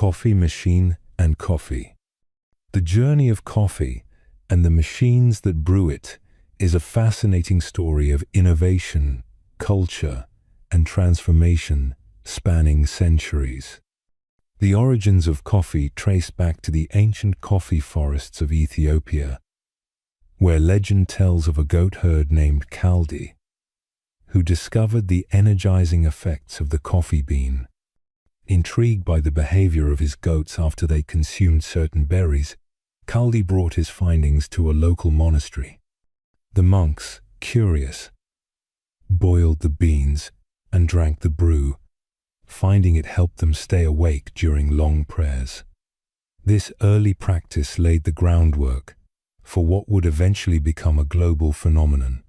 Coffee machine and coffee. The journey of coffee and the machines that brew it is a fascinating story of innovation, culture, and transformation spanning centuries. The origins of coffee trace back to the ancient coffee forests of Ethiopia, where legend tells of a goat herd named Kaldi, who discovered the energizing effects of the coffee bean. Intrigued by the behavior of his goats after they consumed certain berries, Kaldi brought his findings to a local monastery. The monks, curious, boiled the beans and drank the brew, finding it helped them stay awake during long prayers. This early practice laid the groundwork for what would eventually become a global phenomenon.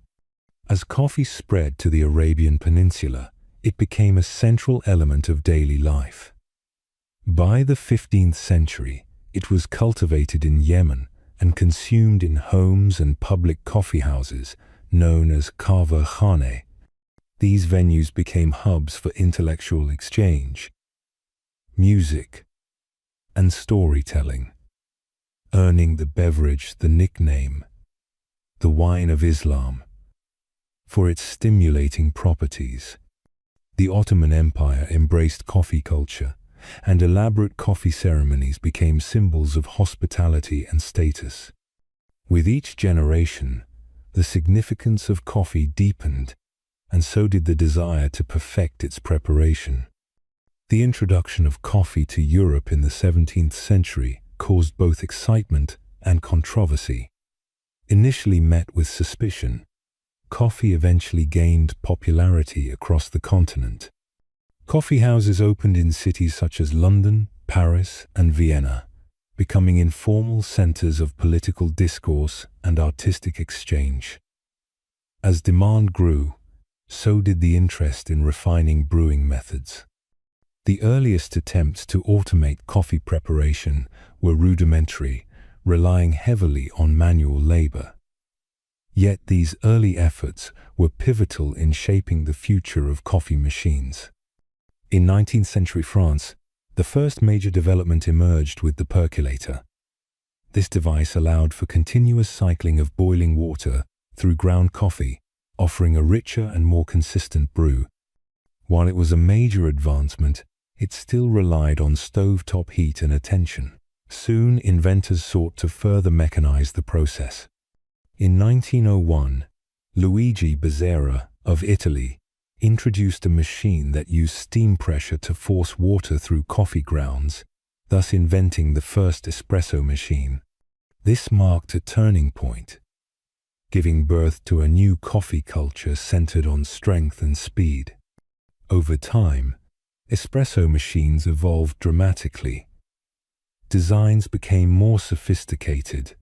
As coffee spread to the Arabian Peninsula, it became a central element of daily life. By the 15th century, it was cultivated in Yemen and consumed in homes and public coffee houses known as kahve khane. These venues became hubs for intellectual exchange, music, and storytelling, earning the beverage the nickname, the wine of Islam, for its stimulating properties. The Ottoman Empire embraced coffee culture, and elaborate coffee ceremonies became symbols of hospitality and status. With each generation, the significance of coffee deepened, and so did the desire to perfect its preparation. The introduction of coffee to Europe in the 17th century caused both excitement and controversy. Initially met with suspicion, coffee eventually gained popularity across the continent. Coffee houses opened in cities such as London, Paris, and Vienna, becoming informal centers of political discourse and artistic exchange. As demand grew, so did the interest in refining brewing methods. The earliest attempts to automate coffee preparation were rudimentary, relying heavily on manual labor. Yet these early efforts were pivotal in shaping the future of coffee machines. In 19th century France, the first major development emerged with the percolator. This device allowed for continuous cycling of boiling water through ground coffee, offering a richer and more consistent brew. While it was a major advancement, it still relied on stovetop heat and attention. Soon, inventors sought to further mechanize the process. In 1901, Luigi Bezzera of Italy introduced a machine that used steam pressure to force water through coffee grounds, thus inventing the first espresso machine. This marked a turning point, giving birth to a new coffee culture centered on strength and speed. Over time, espresso machines evolved dramatically. Designs became more sophisticated,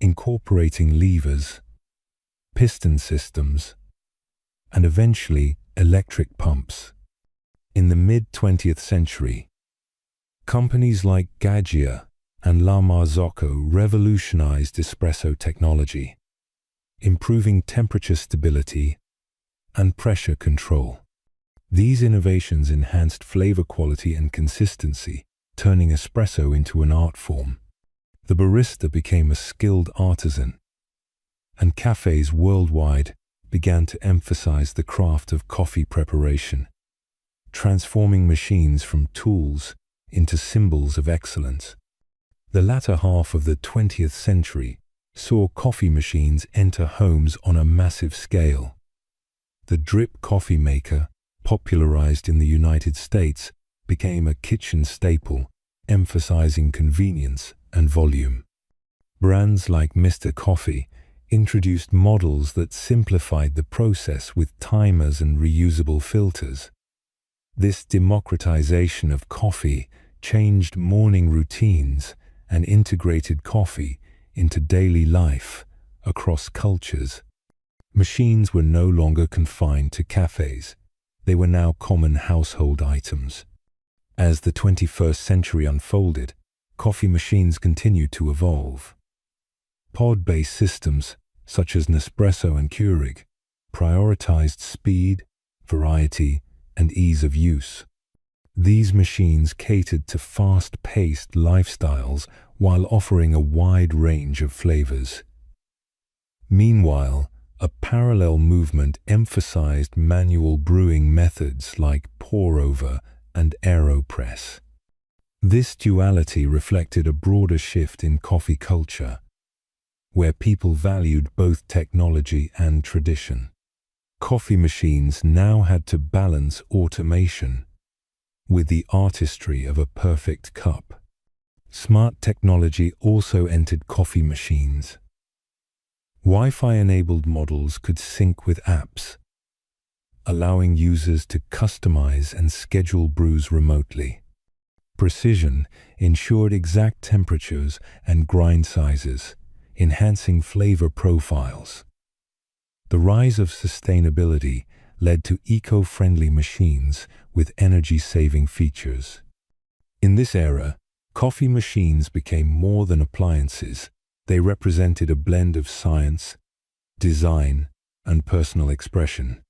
incorporating levers, piston systems, and eventually electric pumps. In the mid-20th century, companies like Gaggia and La Marzocco revolutionized espresso technology, improving temperature stability and pressure control. These innovations enhanced flavor quality and consistency, turning espresso into an art form. The barista became a skilled artisan, and cafes worldwide began to emphasize the craft of coffee preparation, transforming machines from tools into symbols of excellence. The latter half of the 20th century saw coffee machines enter homes on a massive scale. The drip coffee maker, popularized in the United States, became a kitchen staple, emphasizing convenience and volume. Brands like Mr. Coffee introduced models that simplified the process with timers and reusable filters. This democratization of coffee changed morning routines and integrated coffee into daily life across cultures. Machines were no longer confined to cafes. They were now common household items. As the 21st century unfolded, coffee machines continued to evolve. Pod-based systems, such as Nespresso and Keurig, prioritized speed, variety, and ease of use. These machines catered to fast-paced lifestyles while offering a wide range of flavors. Meanwhile, a parallel movement emphasized manual brewing methods like pour-over and AeroPress. This duality reflected a broader shift in coffee culture, where people valued both technology and tradition. Coffee machines now had to balance automation with the artistry of a perfect cup. Smart technology also entered coffee machines. Wi-Fi-enabled models could sync with apps, allowing users to customize and schedule brews remotely. Precision ensured exact temperatures and grind sizes, enhancing flavor profiles. The rise of sustainability led to eco-friendly machines with energy-saving features. In this era, coffee machines became more than appliances. They represented a blend of science, design, and personal expression.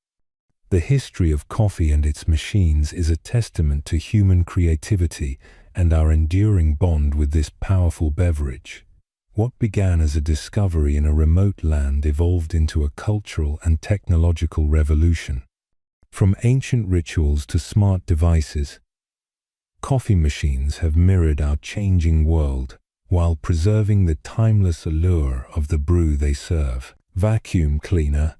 The history of coffee and its machines is a testament to human creativity and our enduring bond with this powerful beverage. What began as a discovery in a remote land evolved into a cultural and technological revolution. From ancient rituals to smart devices, coffee machines have mirrored our changing world while preserving the timeless allure of the brew they serve. Vacuum cleaner.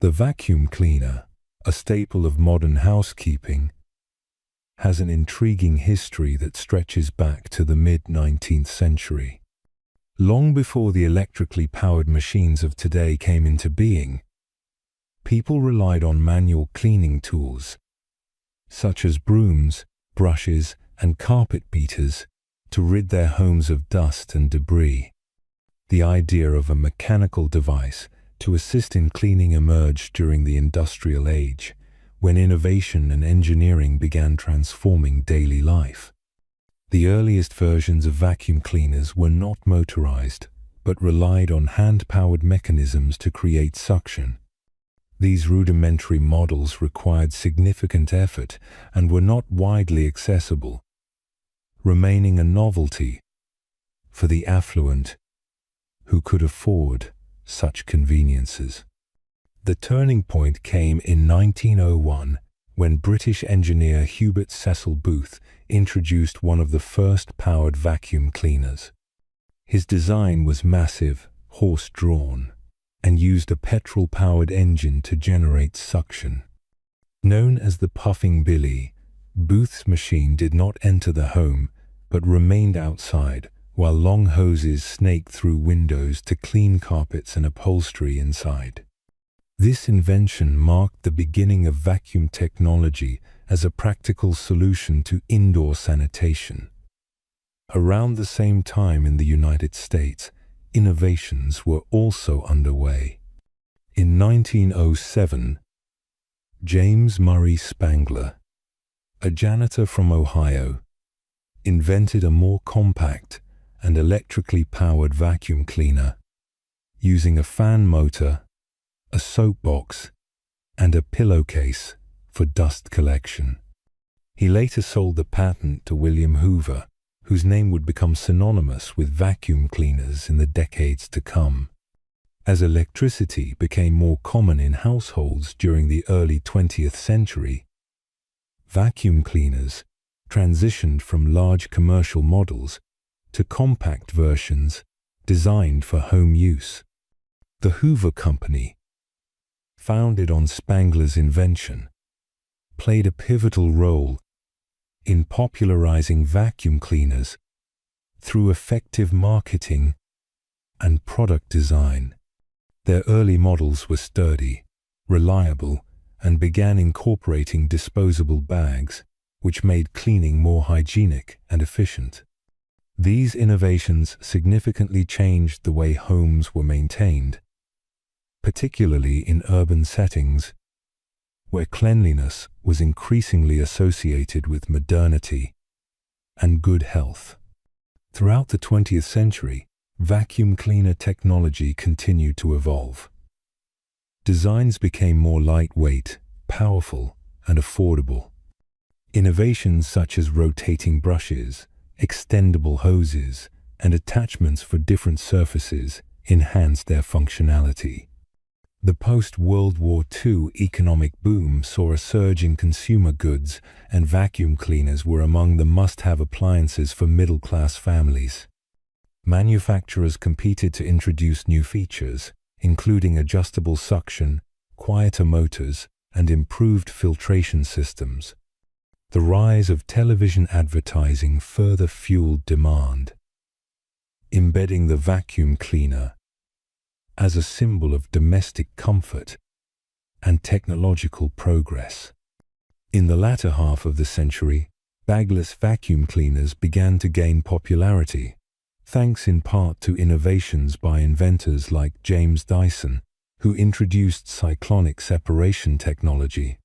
The vacuum cleaner, a staple of modern housekeeping, has an intriguing history that stretches back to the mid-19th century. Long before the electrically powered machines of today came into being, people relied on manual cleaning tools, such as brooms, brushes, and carpet beaters, to rid their homes of dust and debris. The idea of a mechanical device to assist in cleaning emerged during the industrial age, when innovation and engineering began transforming daily life. The earliest versions of vacuum cleaners were not motorized, but relied on hand-powered mechanisms to create suction. These rudimentary models required significant effort and were not widely accessible, remaining a novelty for the affluent who could afford such conveniences. The turning point came in 1901 when British engineer Hubert Cecil Booth introduced one of the first powered vacuum cleaners. His design was massive, horse-drawn, and used a petrol-powered engine to generate suction. Known as the Puffing Billy, Booth's machine did not enter the home, but remained outside, while long hoses snaked through windows to clean carpets and upholstery inside. This invention marked the beginning of vacuum technology as a practical solution to indoor sanitation. Around the same time in the United States, innovations were also underway. In 1907, James Murray Spangler, a janitor from Ohio, invented a more compact and electrically powered vacuum cleaner, using a fan motor, a soapbox, and a pillowcase for dust collection. He later sold the patent to William Hoover, whose name would become synonymous with vacuum cleaners in the decades to come. As electricity became more common in households during the early 20th century, vacuum cleaners transitioned from large commercial models to compact versions designed for home use. The Hoover Company, founded on Spangler's invention, played a pivotal role in popularizing vacuum cleaners through effective marketing and product design. Their early models were sturdy, reliable, and began incorporating disposable bags, which made cleaning more hygienic and efficient. These innovations significantly changed the way homes were maintained, particularly in urban settings, where cleanliness was increasingly associated with modernity and good health. Throughout the 20th century, vacuum cleaner technology continued to evolve. Designs became more lightweight, powerful, and affordable. Innovations such as rotating brushes, extendable hoses, and attachments for different surfaces enhanced their functionality. The post-World War II economic boom saw a surge in consumer goods, and vacuum cleaners were among the must-have appliances for middle-class families. Manufacturers competed to introduce new features, including adjustable suction, quieter motors, and improved filtration systems. The rise of television advertising further fueled demand, embedding the vacuum cleaner as a symbol of domestic comfort and technological progress. In the latter half of the century, bagless vacuum cleaners began to gain popularity, thanks in part to innovations by inventors like James Dyson, who introduced cyclonic separation technology.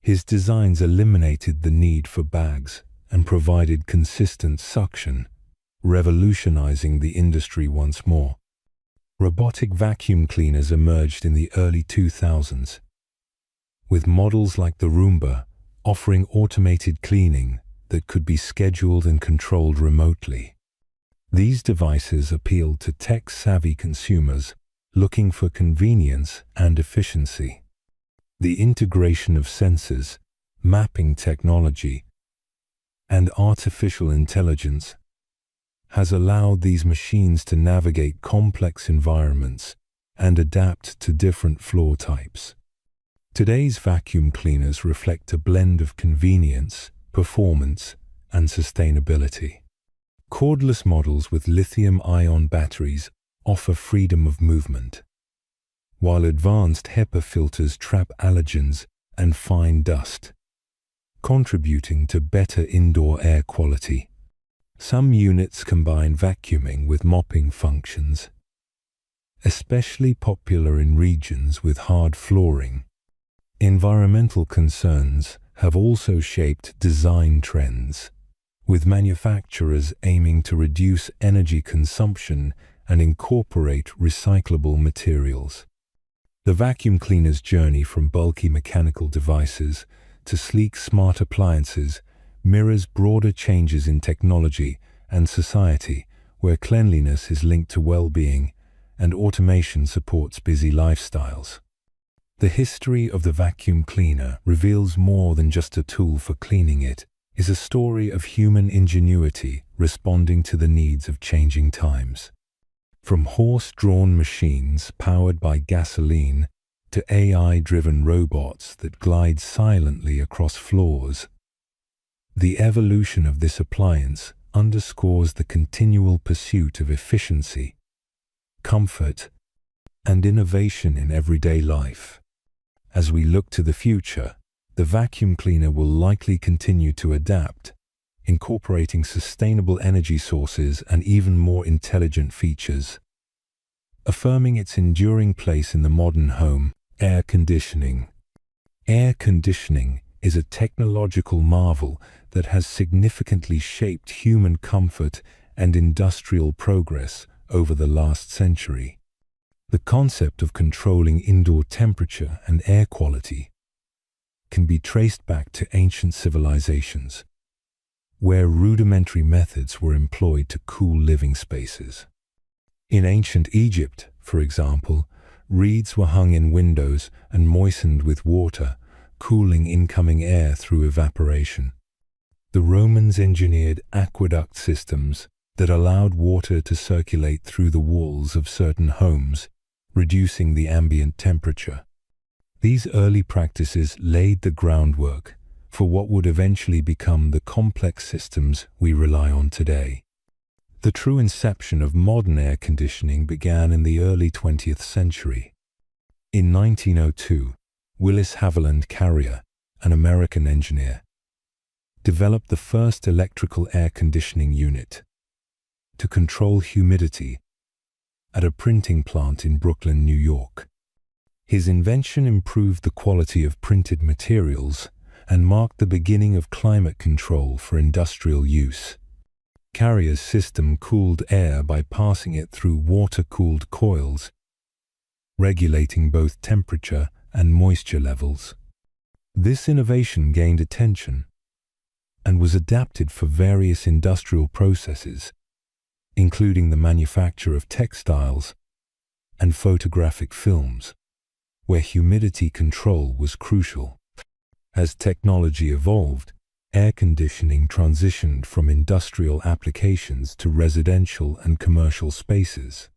His designs eliminated the need for bags and provided consistent suction, revolutionizing the industry once more. Robotic vacuum cleaners emerged in the early 2000s, with models like the Roomba offering automated cleaning that could be scheduled and controlled remotely. These devices appealed to tech-savvy consumers looking for convenience and efficiency. The integration of sensors, mapping technology, and artificial intelligence has allowed these machines to navigate complex environments and adapt to different floor types. Today's vacuum cleaners reflect a blend of convenience, performance, and sustainability. Cordless models with lithium-ion batteries offer freedom of movement, while advanced HEPA filters trap allergens and fine dust, contributing to better indoor air quality. Some units combine vacuuming with mopping functions, especially popular in regions with hard flooring. Environmental concerns have also shaped design trends, with manufacturers aiming to reduce energy consumption and incorporate recyclable materials. The vacuum cleaner's journey from bulky mechanical devices to sleek smart appliances mirrors broader changes in technology and society, where cleanliness is linked to well-being and automation supports busy lifestyles. The history of the vacuum cleaner reveals more than just a tool for cleaning. It is a story of human ingenuity responding to the needs of changing times. From horse-drawn machines powered by gasoline to AI-driven robots that glide silently across floors, the evolution of this appliance underscores the continual pursuit of efficiency, comfort, and innovation in everyday life. As we look to the future, the vacuum cleaner will likely continue to adapt, incorporating sustainable energy sources and even more intelligent features. Affirming its enduring place in the modern home. Air conditioning. Air conditioning is a technological marvel that has significantly shaped human comfort and industrial progress over the last century. The concept of controlling indoor temperature and air quality can be traced back to ancient civilizations, where rudimentary methods were employed to cool living spaces. In ancient Egypt, for example, reeds were hung in windows and moistened with water, cooling incoming air through evaporation. The Romans engineered aqueduct systems that allowed water to circulate through the walls of certain homes, reducing the ambient temperature. These early practices laid the groundwork for what would eventually become the complex systems we rely on today. The true inception of modern air conditioning began in the early 20th century. In 1902, Willis Haviland Carrier, an American engineer, developed the first electrical air conditioning unit to control humidity at a printing plant in Brooklyn, New York. His invention improved the quality of printed materials and marked the beginning of climate control for industrial use. Carrier's system cooled air by passing it through water-cooled coils, regulating both temperature and moisture levels. This innovation gained attention, and was adapted for various industrial processes, including the manufacture of textiles and photographic films, where humidity control was crucial. As technology evolved, air conditioning transitioned from industrial applications to residential and commercial spaces.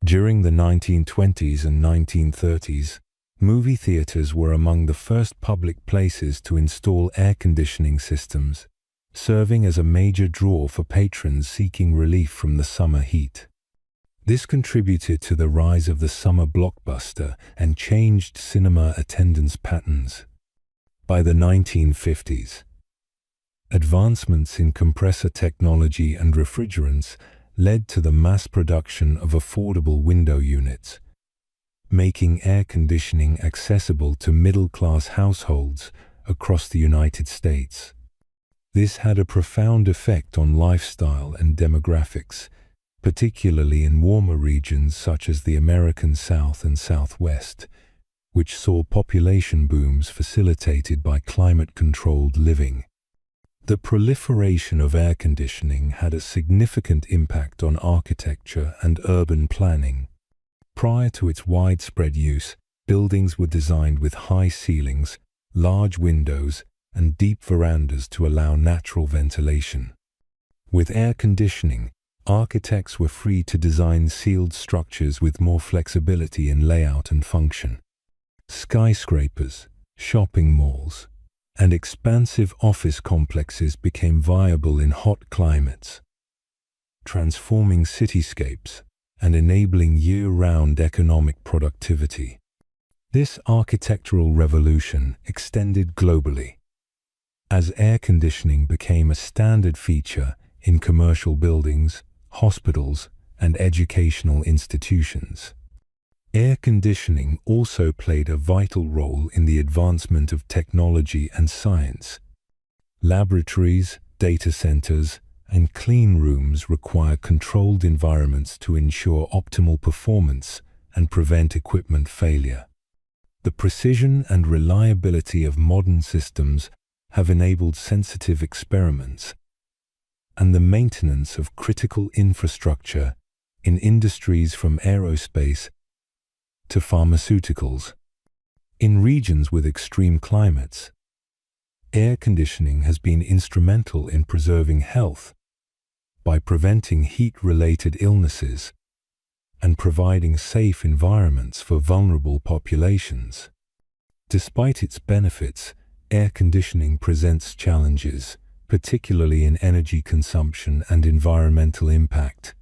During the 1920s and 1930s, movie theaters were among the first public places to install air conditioning systems, serving as a major draw for patrons seeking relief from the summer heat. This contributed to the rise of the summer blockbuster and changed cinema attendance patterns. By the 1950s, advancements in compressor technology and refrigerants led to the mass production of affordable window units, making air conditioning accessible to middle-class households across the United States. This had a profound effect on lifestyle and demographics, particularly in warmer regions such as the American South and Southwest, which saw population booms facilitated by climate-controlled living. The proliferation of air conditioning had a significant impact on architecture and urban planning. Prior to its widespread use, buildings were designed with high ceilings, large windows, and deep verandas to allow natural ventilation. With air conditioning, architects were free to design sealed structures with more flexibility in layout and function. Skyscrapers, shopping malls, and expansive office complexes became viable in hot climates, transforming cityscapes and enabling year-round economic productivity. This architectural revolution extended globally, as air conditioning became a standard feature in commercial buildings, hospitals, and educational institutions. Air conditioning also played a vital role in the advancement of technology and science. Laboratories, data centers, and clean rooms require controlled environments to ensure optimal performance and prevent equipment failure. The precision and reliability of modern systems have enabled sensitive experiments and the maintenance of critical infrastructure in industries from aerospace to pharmaceuticals. In regions with extreme climates, air conditioning has been instrumental in preserving health by preventing heat-related illnesses and providing safe environments for vulnerable populations. Despite its benefits, air conditioning presents challenges, particularly in energy consumption and environmental impact.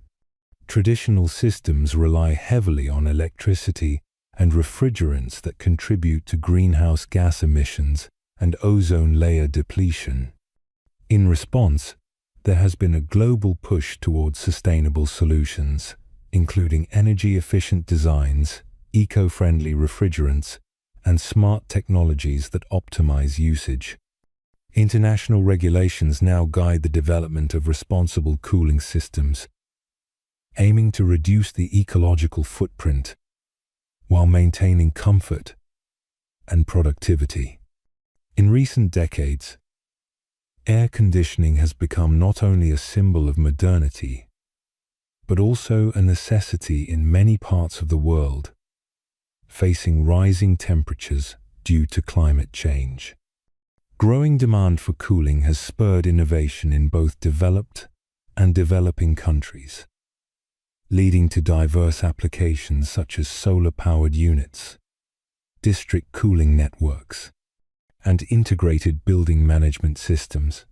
Traditional systems rely heavily on electricity and refrigerants that contribute to greenhouse gas emissions and ozone layer depletion. In response, there has been a global push towards sustainable solutions, including energy-efficient designs, eco-friendly refrigerants, and smart technologies that optimize usage. International regulations now guide the development of responsible cooling systems, aiming to reduce the ecological footprint while maintaining comfort and productivity. In recent decades, air conditioning has become not only a symbol of modernity, but also a necessity in many parts of the world, facing rising temperatures due to climate change. Growing demand for cooling has spurred innovation in both developed and developing countries, leading to diverse applications such as solar-powered units, district cooling networks, and integrated building management systems.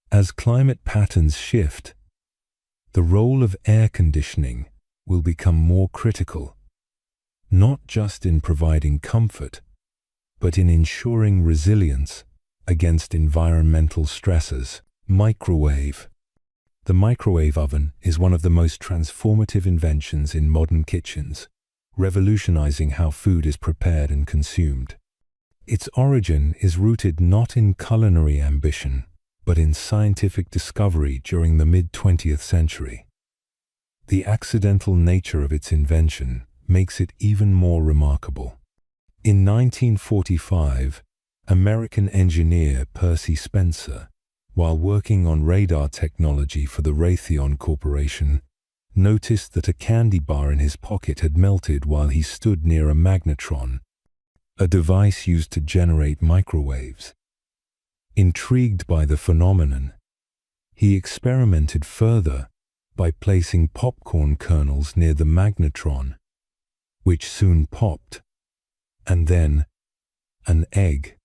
As climate patterns shift, the role of air conditioning will become more critical, not just in providing comfort, but in ensuring resilience against environmental stresses. Microwave. The microwave oven is one of the most transformative inventions in modern kitchens, revolutionizing how food is prepared and consumed. Its origin is rooted not in culinary ambition, but in scientific discovery during the mid-20th century. The accidental nature of its invention makes it even more remarkable. In 1945, American engineer Percy Spencer while working on radar technology for the Raytheon Corporation, noticed that a candy bar in his pocket had melted while he stood near a magnetron, a device used to generate microwaves. Intrigued by the phenomenon, he experimented further by placing popcorn kernels near the magnetron, which soon popped, and then an egg,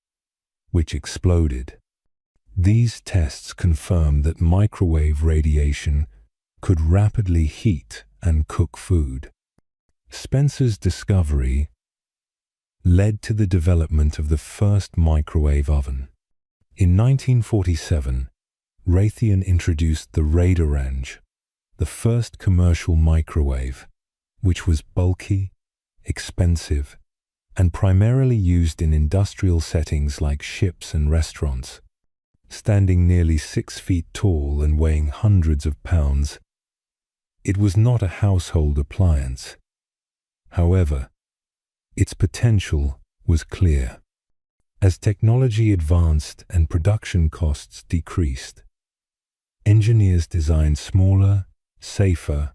which exploded. These tests confirmed that microwave radiation could rapidly heat and cook food. Spencer's discovery led to the development of the first microwave oven. In 1947, Raytheon introduced the Radarange, the first commercial microwave, which was bulky, expensive, and primarily used in industrial settings like ships and restaurants. Standing nearly 6 feet tall and weighing hundreds of pounds, it was not a household appliance. However, its potential was clear. As technology advanced and production costs decreased, engineers designed smaller, safer,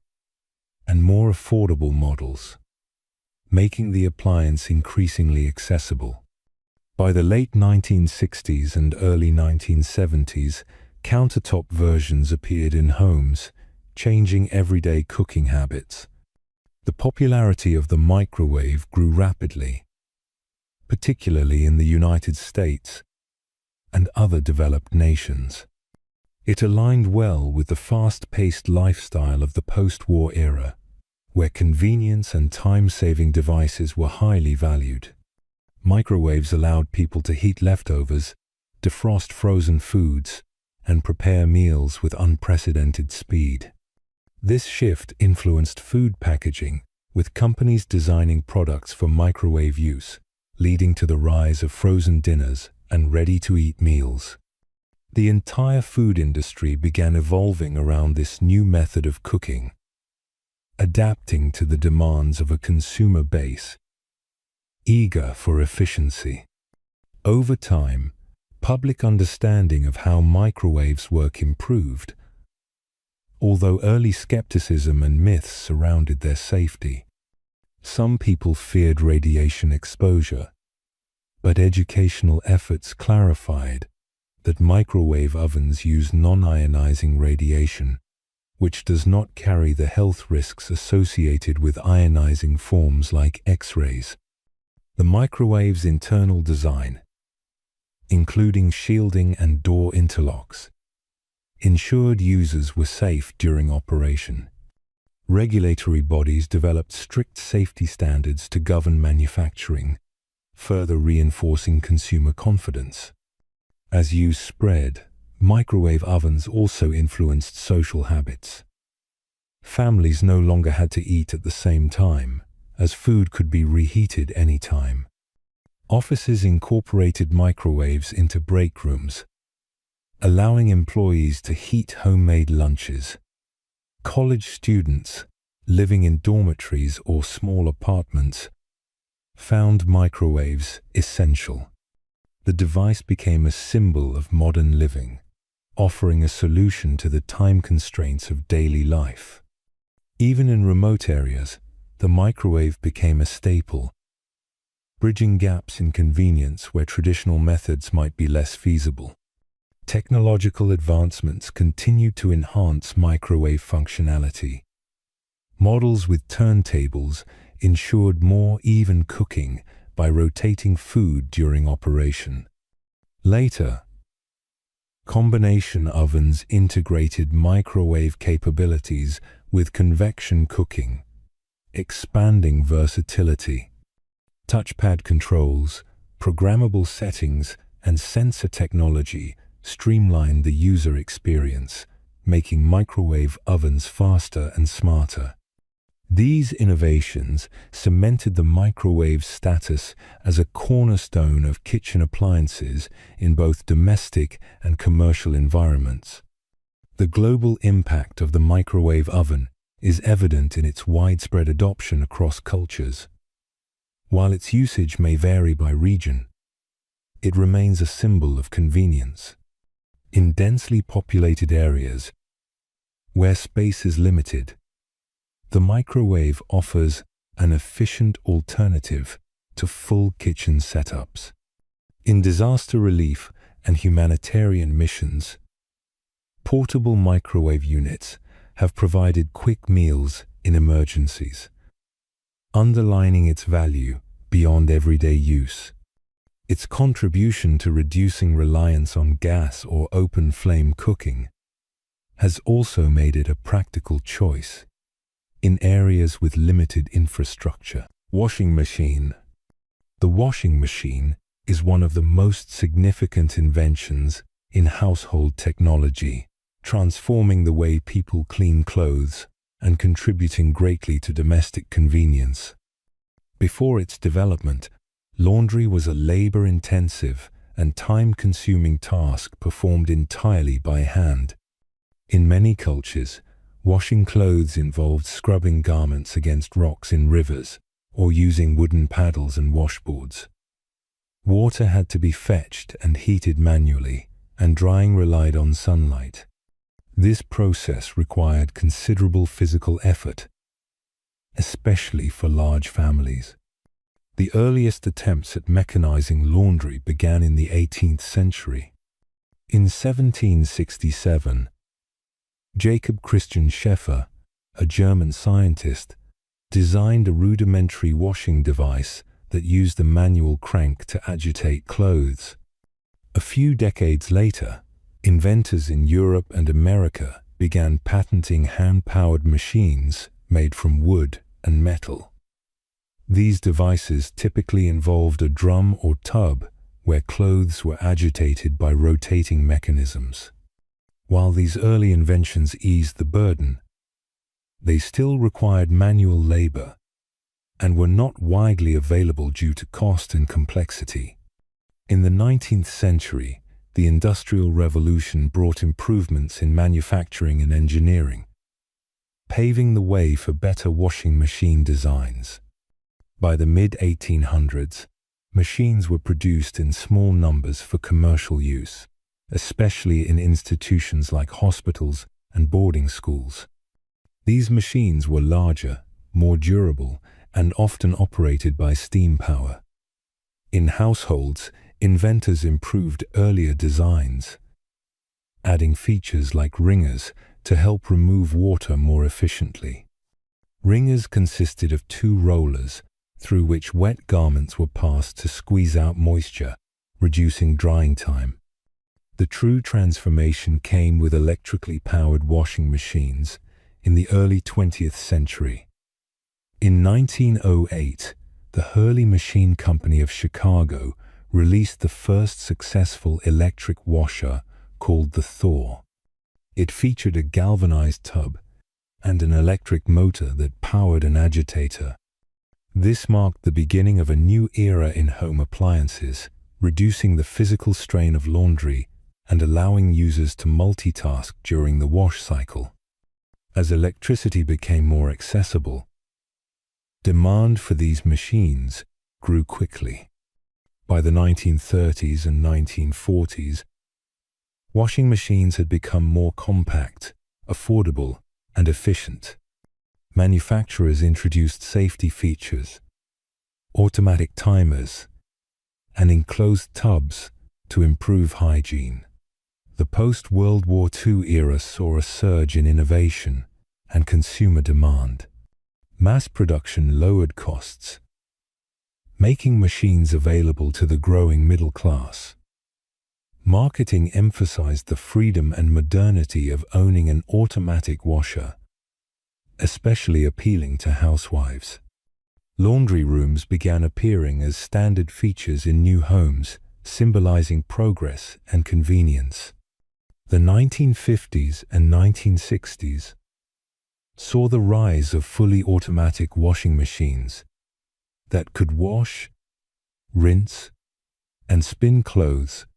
and more affordable models, making the appliance increasingly accessible. By the late 1960s and early 1970s, countertop versions appeared in homes, changing everyday cooking habits. The popularity of the microwave grew rapidly, particularly in the United States and other developed nations. It aligned well with the fast-paced lifestyle of the post-war era, where convenience and time-saving devices were highly valued. Microwaves allowed people to heat leftovers, defrost frozen foods, and prepare meals with unprecedented speed. This shift influenced food packaging, with companies designing products for microwave use, leading to the rise of frozen dinners and ready-to-eat meals. The entire food industry began evolving around this new method of cooking, adapting to the demands of a consumer base eager for efficiency. Over time, public understanding of how microwaves work improved, although early skepticism and myths surrounded their safety. Some people feared radiation exposure, but educational efforts clarified that microwave ovens use non-ionizing radiation, which does not carry the health risks associated with ionizing forms like X-rays. The microwave's internal design, including shielding and door interlocks, ensured users were safe during operation. Regulatory bodies developed strict safety standards to govern manufacturing, further reinforcing consumer confidence. As use spread, microwave ovens also influenced social habits. Families no longer had to eat at the same time, as food could be reheated anytime. Offices incorporated microwaves into break rooms, allowing employees to heat homemade lunches. College students, living in dormitories or small apartments, found microwaves essential. The device became a symbol of modern living, offering a solution to the time constraints of daily life. Even in remote areas, the microwave became a staple, bridging gaps in convenience where traditional methods might be less feasible. Technological advancements continued to enhance microwave functionality. Models with turntables ensured more even cooking by rotating food during operation. Later, combination ovens integrated microwave capabilities with convection cooking, expanding versatility. Touchpad controls, programmable settings, and sensor technology streamlined the user experience, making microwave ovens faster and smarter. These innovations cemented the microwave's status as a cornerstone of kitchen appliances in both domestic and commercial environments. The global impact of the microwave oven is evident in its widespread adoption across cultures. While its usage may vary by region, it remains a symbol of convenience. In densely populated areas, where space is limited, the microwave offers an efficient alternative to full kitchen setups. In disaster relief and humanitarian missions, portable microwave units have provided quick meals in emergencies, underlining its value beyond everyday use. Its contribution to reducing reliance on gas or open flame cooking has also made it a practical choice in areas with limited infrastructure. Washing machine. The washing machine is one of the most significant inventions in household technology, transforming the way people clean clothes and contributing greatly to domestic convenience. Before its development, laundry was a labor-intensive and time-consuming task performed entirely by hand. In many cultures, washing clothes involved scrubbing garments against rocks in rivers or using wooden paddles and washboards. Water had to be fetched and heated manually, and drying relied on sunlight. This process required considerable physical effort, especially for large families. The earliest attempts at mechanizing laundry began in the 18th century. In 1767, Jacob Christian Schäfer, a German scientist, designed a rudimentary washing device that used a manual crank to agitate clothes. A few decades later, inventors in Europe and America began patenting hand-powered machines made from wood and metal. These devices typically involved a drum or tub where clothes were agitated by rotating mechanisms. While these early inventions eased the burden, they still required manual labor and were not widely available due to cost and complexity. In the 19th century, the Industrial Revolution brought improvements in manufacturing and engineering, paving the way for better washing machine designs. By the mid-1800s, machines were produced in small numbers for commercial use, especially in institutions like hospitals and boarding schools. These machines were larger, more durable, and often operated by steam power. In households, inventors improved earlier designs, adding features like wringers to help remove water more efficiently. Wringers consisted of two rollers through which wet garments were passed to squeeze out moisture, reducing drying time. The true transformation came with electrically powered washing machines in the early 20th century. In 1908, the Hurley Machine Company of Chicago released the first successful electric washer called the Thor. It featured a galvanized tub and an electric motor that powered an agitator. This marked the beginning of a new era in home appliances, reducing the physical strain of laundry and allowing users to multitask during the wash cycle. As electricity became more accessible, demand for these machines grew quickly. By the 1930s and 1940s, washing machines had become more compact, affordable, and efficient. Manufacturers introduced safety features, automatic timers, and enclosed tubs to improve hygiene. The post-World War II era saw a surge in innovation and consumer demand. Mass production lowered costs, making machines available to the growing middle class. Marketing emphasized the freedom and modernity of owning an automatic washer, especially appealing to housewives. Laundry rooms began appearing as standard features in new homes, symbolizing progress and convenience. The 1950s and 1960s saw the rise of fully automatic washing machines that could wash, rinse, and spin clothes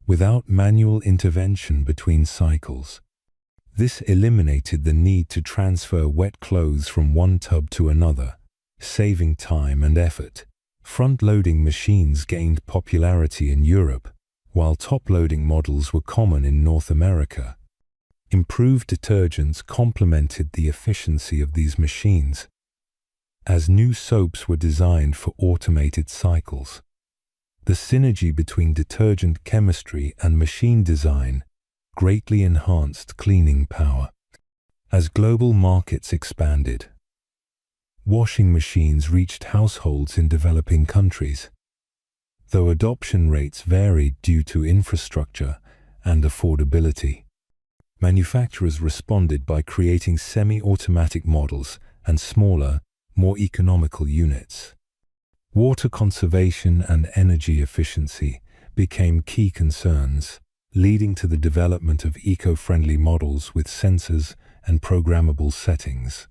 without manual intervention between cycles. This eliminated the need to transfer wet clothes from one tub to another, saving time and effort. Front-loading machines gained popularity in Europe, while top-loading models were common in North America. Improved detergents complemented the efficiency of these machines, as new soaps were designed for automated cycles. The synergy between detergent chemistry and machine design greatly enhanced cleaning power. As global markets expanded, washing machines reached households in developing countries. Though adoption rates varied due to infrastructure and affordability, manufacturers responded by creating semi-automatic models and smaller, more economical units. Water conservation and energy efficiency became key concerns, leading to the development of eco-friendly models with sensors and programmable settings.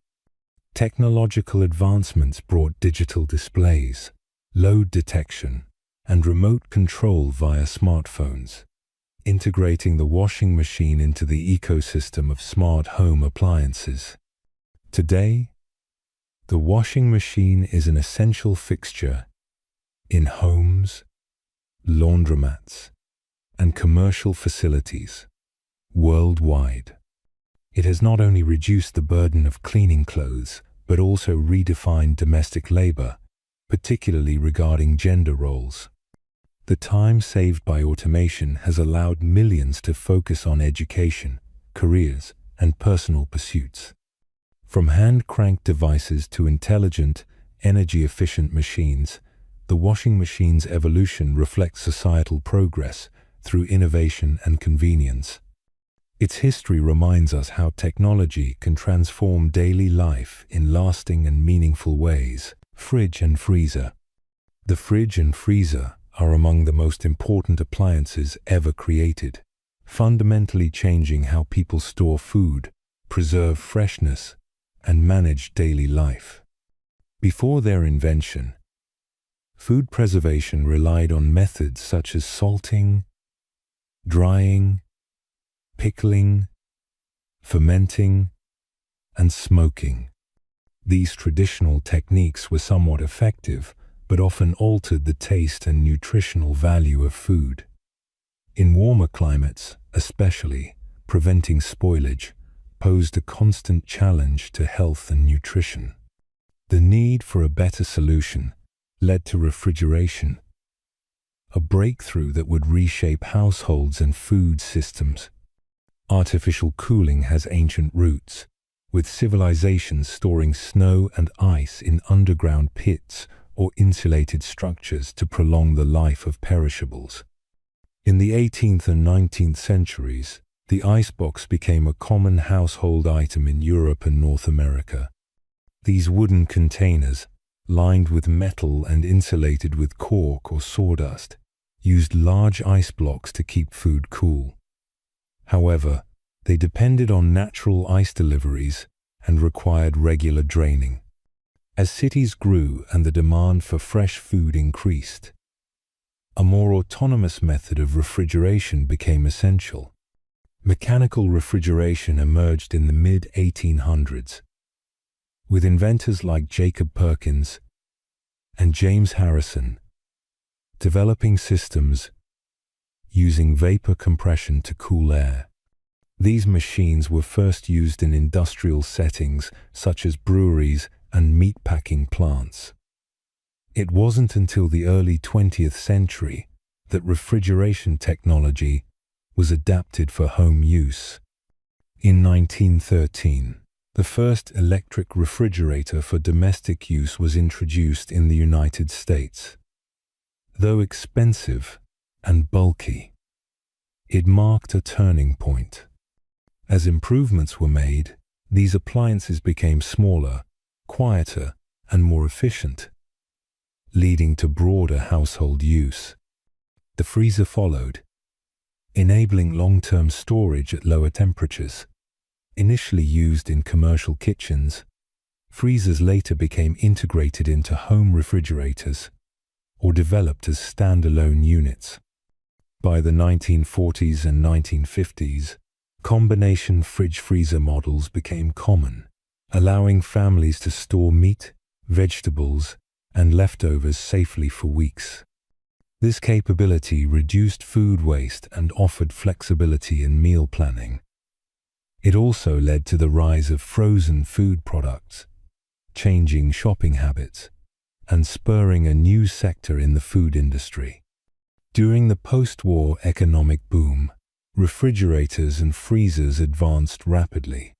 Technological advancements brought digital displays, load detection, and remote control via smartphones, integrating the washing machine into the ecosystem of smart home appliances. Today, the washing machine is an essential fixture in homes, laundromats, and commercial facilities worldwide. It has not only reduced the burden of cleaning clothes, but also redefined domestic labor, particularly regarding gender roles. The time saved by automation has allowed millions to focus on education, careers, and personal pursuits. From hand-cranked devices to intelligent, energy-efficient machines, the washing machine's evolution reflects societal progress through innovation and convenience. Its history reminds us how technology can transform daily life in lasting and meaningful ways. Fridge and freezer. The fridge and freezer are among the most important appliances ever created, fundamentally changing how people store food, preserve freshness, and manage daily life. Before their invention, food preservation relied on methods such as salting, drying, pickling, fermenting, and smoking. These traditional techniques were somewhat effective, but often altered the taste and nutritional value of food. In warmer climates, especially, preventing spoilage posed a constant challenge to health and nutrition. The need for a better solution led to refrigeration, a breakthrough that would reshape households and food systems. Artificial cooling has ancient roots, with civilizations storing snow and ice in underground pits or insulated structures to prolong the life of perishables. In the 18th and 19th centuries, the icebox became a common household item in Europe and North America. These wooden containers, lined with metal and insulated with cork or sawdust, used large ice blocks to keep food cool. However, they depended on natural ice deliveries and required regular draining. As cities grew and the demand for fresh food increased, a more autonomous method of refrigeration became essential. Mechanical refrigeration emerged in the mid-1800s, with inventors like Jacob Perkins and James Harrison developing systems using vapor compression to cool air. These machines were first used in industrial settings such as breweries and meatpacking plants. It wasn't until the early 20th century that refrigeration technology was adapted for home use. In 1913, the first electric refrigerator for domestic use was introduced in the United States. Though expensive and bulky, it marked a turning point. As improvements were made, these appliances became smaller, quieter, and more efficient, leading to broader household use. The freezer followed, enabling long-term storage at lower temperatures. Initially used in commercial kitchens, freezers later became integrated into home refrigerators or developed as standalone units. By the 1940s and 1950s, combination fridge-freezer models became common, allowing families to store meat, vegetables, and leftovers safely for weeks. This capability reduced food waste and offered flexibility in meal planning. It also led to the rise of frozen food products, changing shopping habits, and spurring a new sector in the food industry. During the post-war economic boom, refrigerators and freezers advanced rapidly.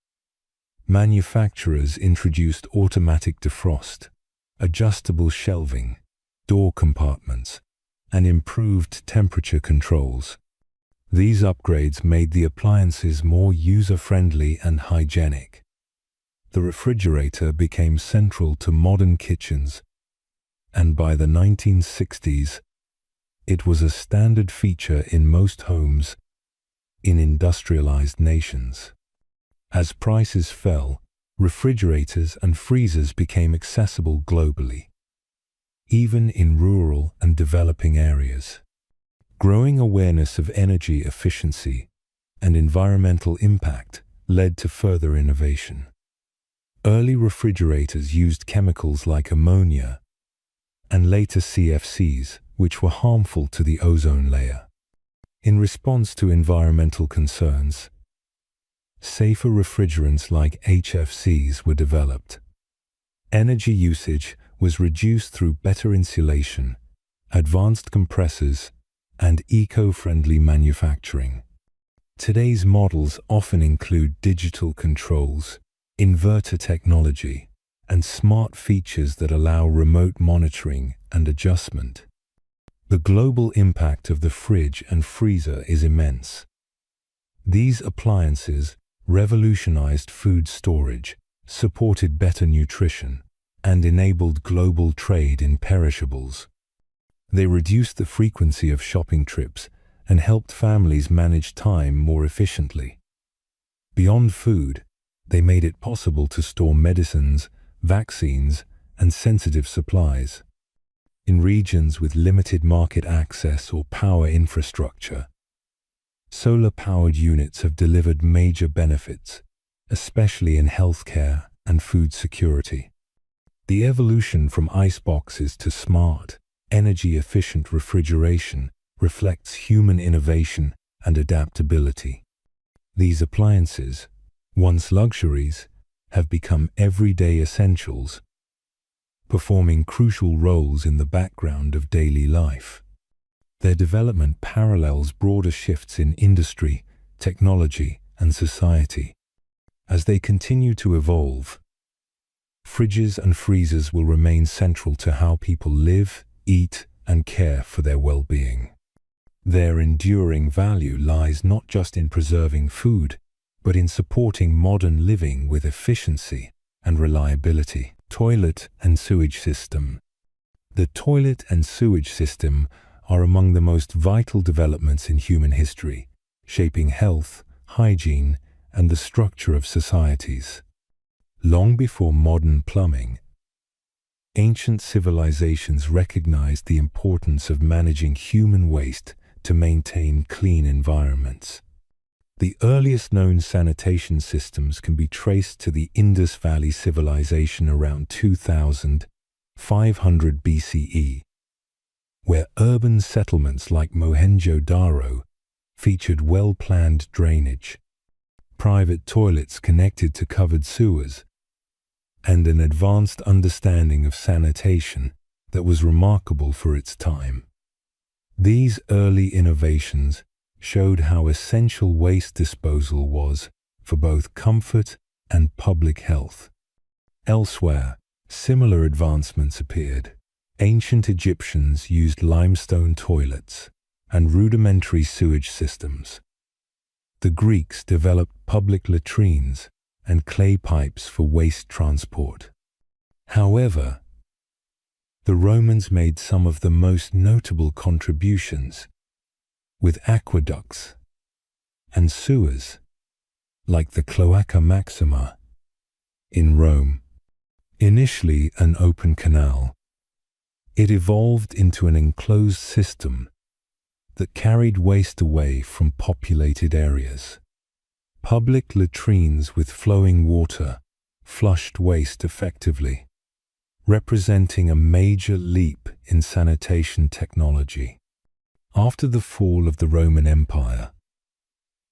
Manufacturers introduced automatic defrost, adjustable shelving, door compartments, and improved temperature controls. These upgrades made the appliances more user-friendly and hygienic. The refrigerator became central to modern kitchens, and by the 1960s, it was a standard feature in most homes in industrialized nations. As prices fell, refrigerators and freezers became accessible globally, even in rural and developing areas. Growing awareness of energy efficiency and environmental impact led to further innovation. Early refrigerators used chemicals like ammonia and later CFCs, which were harmful to the ozone layer. In response to environmental concerns, safer refrigerants like HFCs were developed. Energy usage was reduced through better insulation, advanced compressors, and eco-friendly manufacturing. Today's models often include digital controls, inverter technology, and smart features that allow remote monitoring and adjustment. The global impact of the fridge and freezer is immense. These appliances revolutionized food storage, supported better nutrition, and enabled global trade in perishables. They reduced the frequency of shopping trips and helped families manage time more efficiently. Beyond food, they made it possible to store medicines, vaccines, and sensitive supplies. In regions with limited market access or power infrastructure, solar-powered units have delivered major benefits, especially in healthcare and food security. The evolution from iceboxes to smart, energy-efficient refrigeration reflects human innovation and adaptability. These appliances, once luxuries, have become everyday essentials, performing crucial roles in the background of daily life. Their development parallels broader shifts in industry, technology, and society. As they continue to evolve, fridges and freezers will remain central to how people live, eat, and care for their well-being. Their enduring value lies not just in preserving food, but in supporting modern living with efficiency and reliability. Toilet and sewage system. The toilet and sewage system are among the most vital developments in human history, shaping health, hygiene, and the structure of societies. Long before modern plumbing, ancient civilizations recognized the importance of managing human waste to maintain clean environments. The earliest known sanitation systems can be traced to the Indus Valley Civilization around 2500 BCE, where urban settlements like Mohenjo-Daro featured well-planned drainage, private toilets connected to covered sewers, and an advanced understanding of sanitation that was remarkable for its time. These early innovations showed how essential waste disposal was for both comfort and public health. Elsewhere, similar advancements appeared. Ancient Egyptians used limestone toilets and rudimentary sewage systems. The Greeks developed public latrines and clay pipes for waste transport. However, the Romans made some of the most notable contributions, with aqueducts and sewers, like the Cloaca Maxima in Rome. Initially an open canal, it evolved into an enclosed system that carried waste away from populated areas. Public latrines with flowing water flushed waste effectively, representing a major leap in sanitation technology. After the fall of the Roman Empire,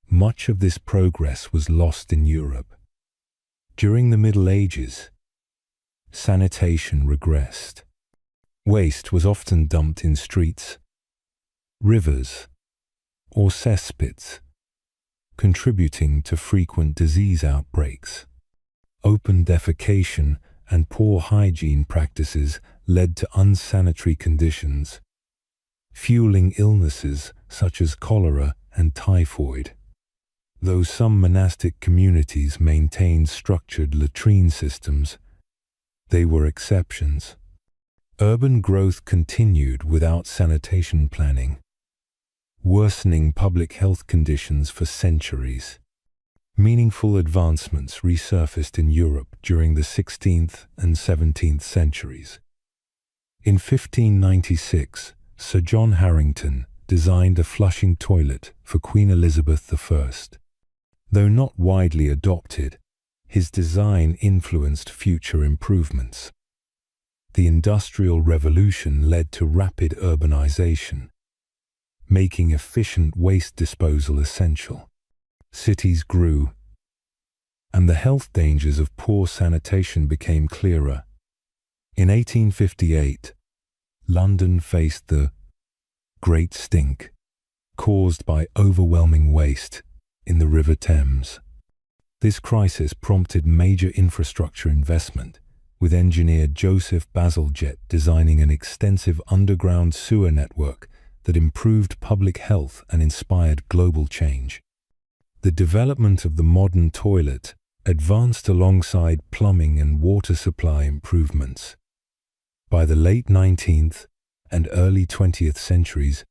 much of this progress was lost in Europe. During the Middle Ages, sanitation regressed. Waste was often dumped in streets, rivers, or cesspits, contributing to frequent disease outbreaks. Open defecation and poor hygiene practices led to unsanitary conditions, fueling illnesses such as cholera and typhoid. Though some monastic communities maintained structured latrine systems, they were exceptions. Urban growth continued without sanitation planning, worsening public health conditions for centuries. Meaningful advancements resurfaced in Europe during the 16th and 17th centuries. In 1596, Sir John Harington designed a flushing toilet for Queen Elizabeth I. Though not widely adopted, his design influenced future improvements. The Industrial Revolution led to rapid urbanization, making efficient waste disposal essential. Cities grew, and the health dangers of poor sanitation became clearer. In 1858, London faced the Great Stink, caused by overwhelming waste in the River Thames. This crisis prompted major infrastructure investment, with engineer Joseph Bazalgette designing an extensive underground sewer network that improved public health and inspired global change. The development of the modern toilet advanced alongside plumbing and water supply improvements. By the late 19th and early 20th centuries,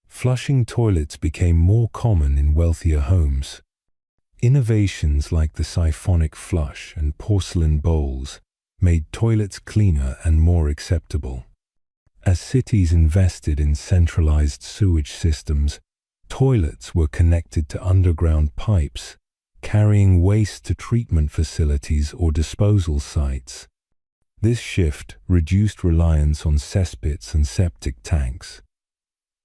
flushing toilets became more common in wealthier homes. Innovations like the siphonic flush and porcelain bowls made toilets cleaner and more acceptable. As cities invested in centralized sewage systems, toilets were connected to underground pipes, carrying waste to treatment facilities or disposal sites. This shift reduced reliance on cesspits and septic tanks,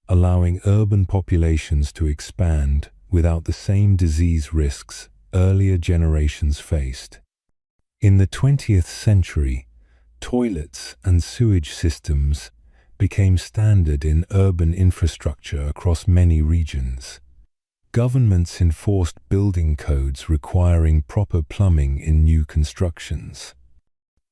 allowing urban populations to expand without the same disease risks earlier generations faced. In the 20th century, toilets and sewage systems became standard in urban infrastructure across many regions. Governments enforced building codes requiring proper plumbing in new constructions.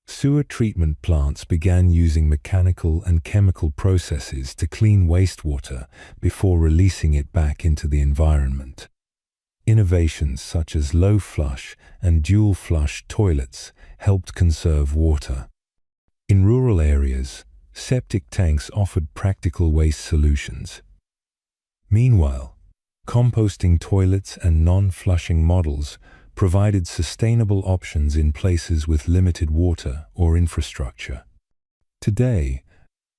Sewer treatment plants began using mechanical and chemical processes to clean wastewater before releasing it back into the environment. Innovations such as low flush and dual flush toilets helped conserve water. In rural areas, septic tanks offered practical waste solutions. Meanwhile, composting toilets and non-flushing models provided sustainable options in places with limited water or infrastructure. Today,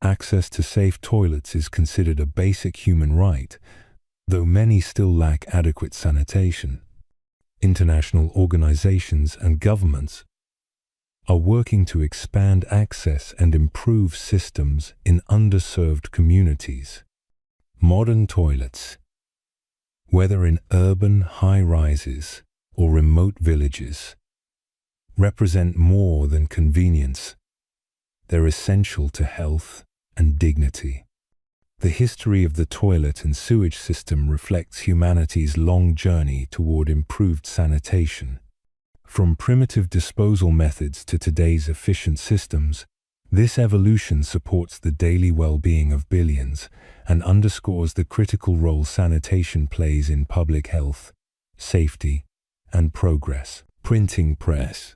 access to safe toilets is considered a basic human right, though many still lack adequate sanitation. International organizations and governments are working to expand access and improve systems in underserved communities. Modern toilets, whether in urban high-rises or remote villages, represent more than convenience. They're essential to health and dignity. The history of the toilet and sewage system reflects humanity's long journey toward improved sanitation. From primitive disposal methods to today's efficient systems, this evolution supports the daily well-being of billions and underscores the critical role sanitation plays in public health, safety, and progress. Printing press.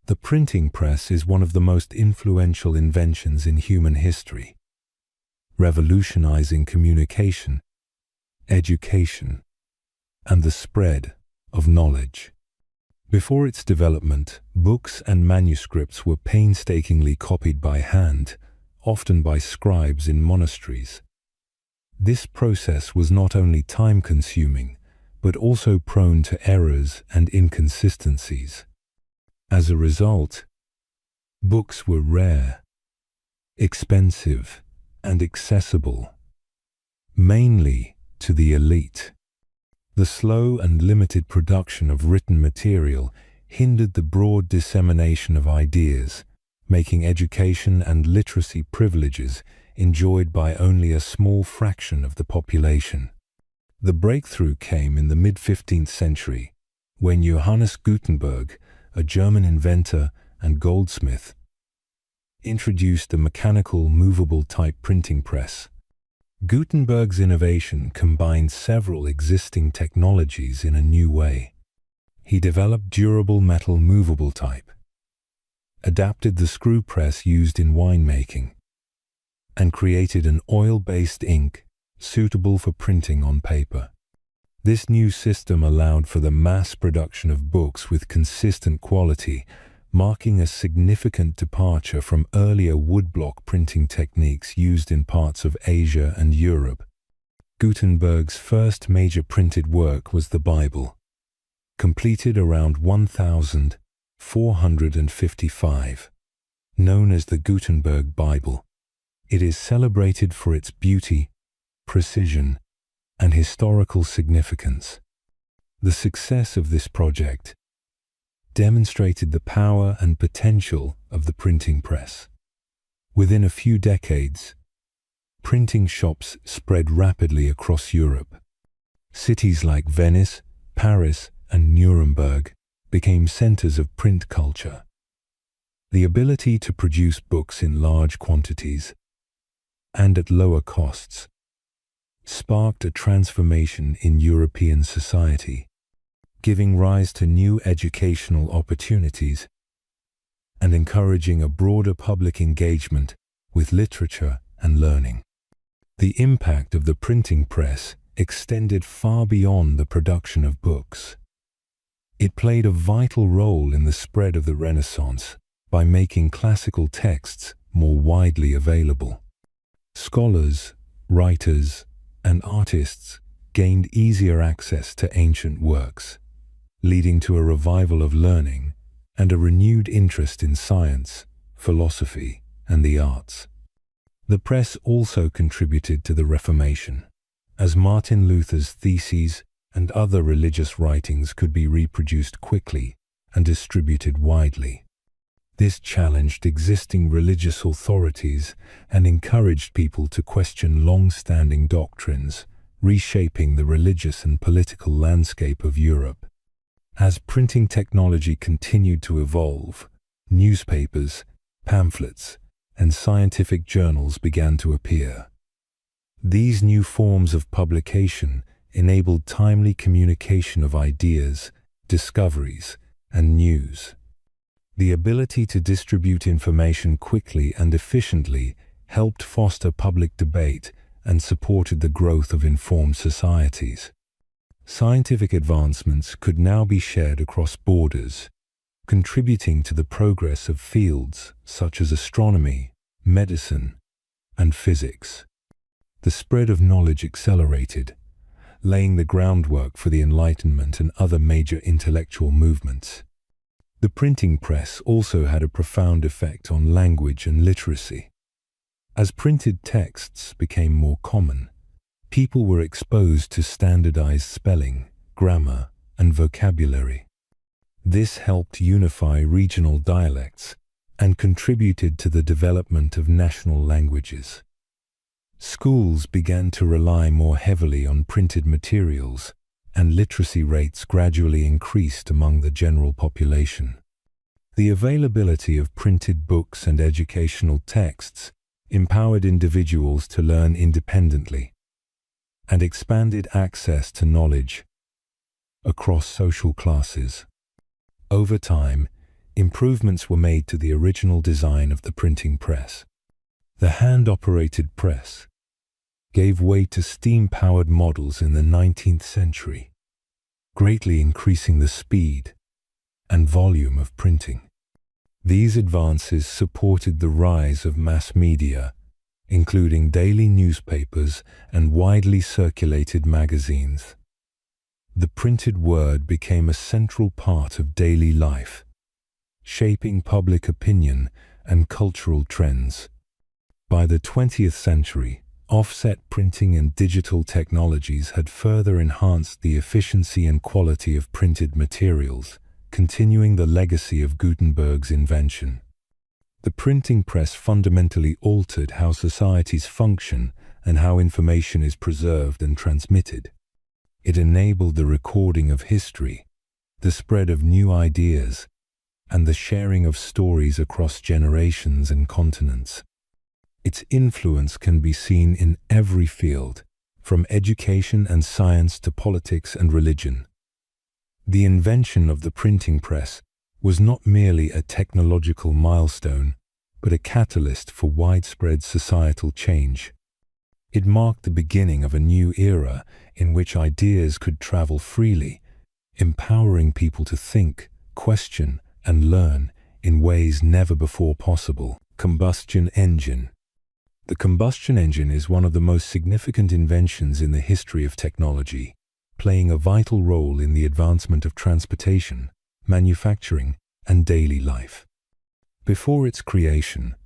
The printing press is one of the most influential inventions in human history, revolutionizing communication, education, and the spread of knowledge. Before its development, books and manuscripts were painstakingly copied by hand, often by scribes in monasteries. This process was not only time-consuming, but also prone to errors and inconsistencies. As a result, books were rare, expensive, and accessible, mainly to the elite. The slow and limited production of written material hindered the broad dissemination of ideas, making education and literacy privileges enjoyed by only a small fraction of the population. The breakthrough came in the mid-15th century, when Johannes Gutenberg, a German inventor and goldsmith, introduced a mechanical movable type printing press. Gutenberg's innovation combined several existing technologies in a new way. He developed durable metal movable type, adapted the screw press used in winemaking, and created an oil-based ink suitable for printing on paper. This new system allowed for the mass production of books with consistent quality, marking a significant departure from earlier woodblock printing techniques used in parts of Asia and Europe. Gutenberg's first major printed work was the Bible, completed around 1455. Known as the Gutenberg Bible, it is celebrated for its beauty, precision, and historical significance. The success of this project demonstrated the power and potential of the printing press. Within a few decades, printing shops spread rapidly across Europe. Cities like Venice, Paris, and Nuremberg became centers of print culture. The ability to produce books in large quantities and at lower costs sparked a transformation in European society, giving rise to new educational opportunities and encouraging a broader public engagement with literature and learning. The impact of the printing press extended far beyond the production of books. It played a vital role in the spread of the Renaissance by making classical texts more widely available. Scholars, writers, and artists gained easier access to ancient works, leading to a revival of learning and a renewed interest in science, philosophy, and the arts. The press also contributed to the Reformation, as Martin Luther's theses and other religious writings could be reproduced quickly and distributed widely. This challenged existing religious authorities and encouraged people to question long-standing doctrines, reshaping the religious and political landscape of Europe. As printing technology continued to evolve, newspapers, pamphlets, and scientific journals began to appear. These new forms of publication enabled timely communication of ideas, discoveries, and news. The ability to distribute information quickly and efficiently helped foster public debate and supported the growth of informed societies. Scientific advancements could now be shared across borders, contributing to the progress of fields such as astronomy, medicine, and physics. The spread of knowledge accelerated, laying the groundwork for the Enlightenment and other major intellectual movements. The printing press also had a profound effect on language and literacy. As printed texts became more common, people were exposed to standardized spelling, grammar, and vocabulary. This helped unify regional dialects and contributed to the development of national languages. Schools began to rely more heavily on printed materials, and literacy rates gradually increased among the general population. The availability of printed books and educational texts empowered individuals to learn independently and expanded access to knowledge across social classes. Over time, improvements were made to the original design of the printing press. The hand-operated press gave way to steam-powered models in the 19th century, greatly increasing the speed and volume of printing. These advances supported the rise of mass media, including daily newspapers and widely circulated magazines. The printed word became a central part of daily life, shaping public opinion and cultural trends. By the 20th century, Offset printing and digital technologies had further enhanced the efficiency and quality of printed materials, continuing the legacy of Gutenberg's invention. The printing press fundamentally altered how societies function and how information is preserved and transmitted. It enabled the recording of history, the spread of new ideas, and the sharing of stories across generations and continents. Its influence can be seen in every field, from education and science to politics and religion. The invention of the printing press was not merely a technological milestone, but a catalyst for widespread societal change. It marked the beginning of a new era in which ideas could travel freely, empowering people to think, question, and learn in ways never before possible. Combustion engine. The combustion engine is one of the most significant inventions in the history of technology, playing a vital role in the advancement of transportation, manufacturing, and daily life. Before its creation,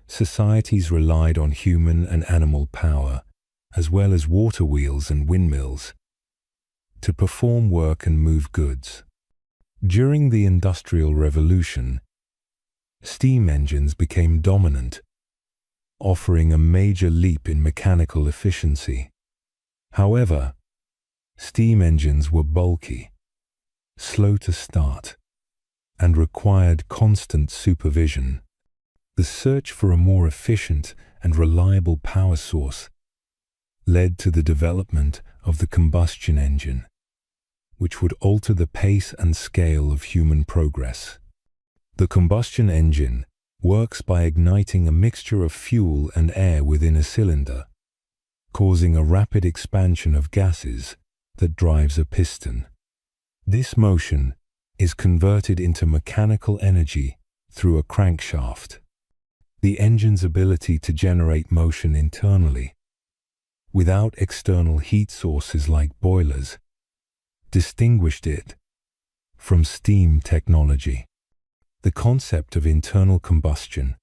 societies relied on human and animal power, as well as water wheels and windmills, to perform work and move goods. During the Industrial Revolution, steam engines became dominant, offering a major leap in mechanical efficiency. However, steam engines were bulky, slow to start, and required constant supervision. The search for a more efficient and reliable power source led to the development of the combustion engine, which would alter the pace and scale of human progress. The combustion engine works by igniting a mixture of fuel and air within a cylinder, causing a rapid expansion of gases that drives a piston. This motion is converted into mechanical energy through a crankshaft. The engine's ability to generate motion internally, without external heat sources like boilers, distinguished it from steam technology. The concept of internal combustion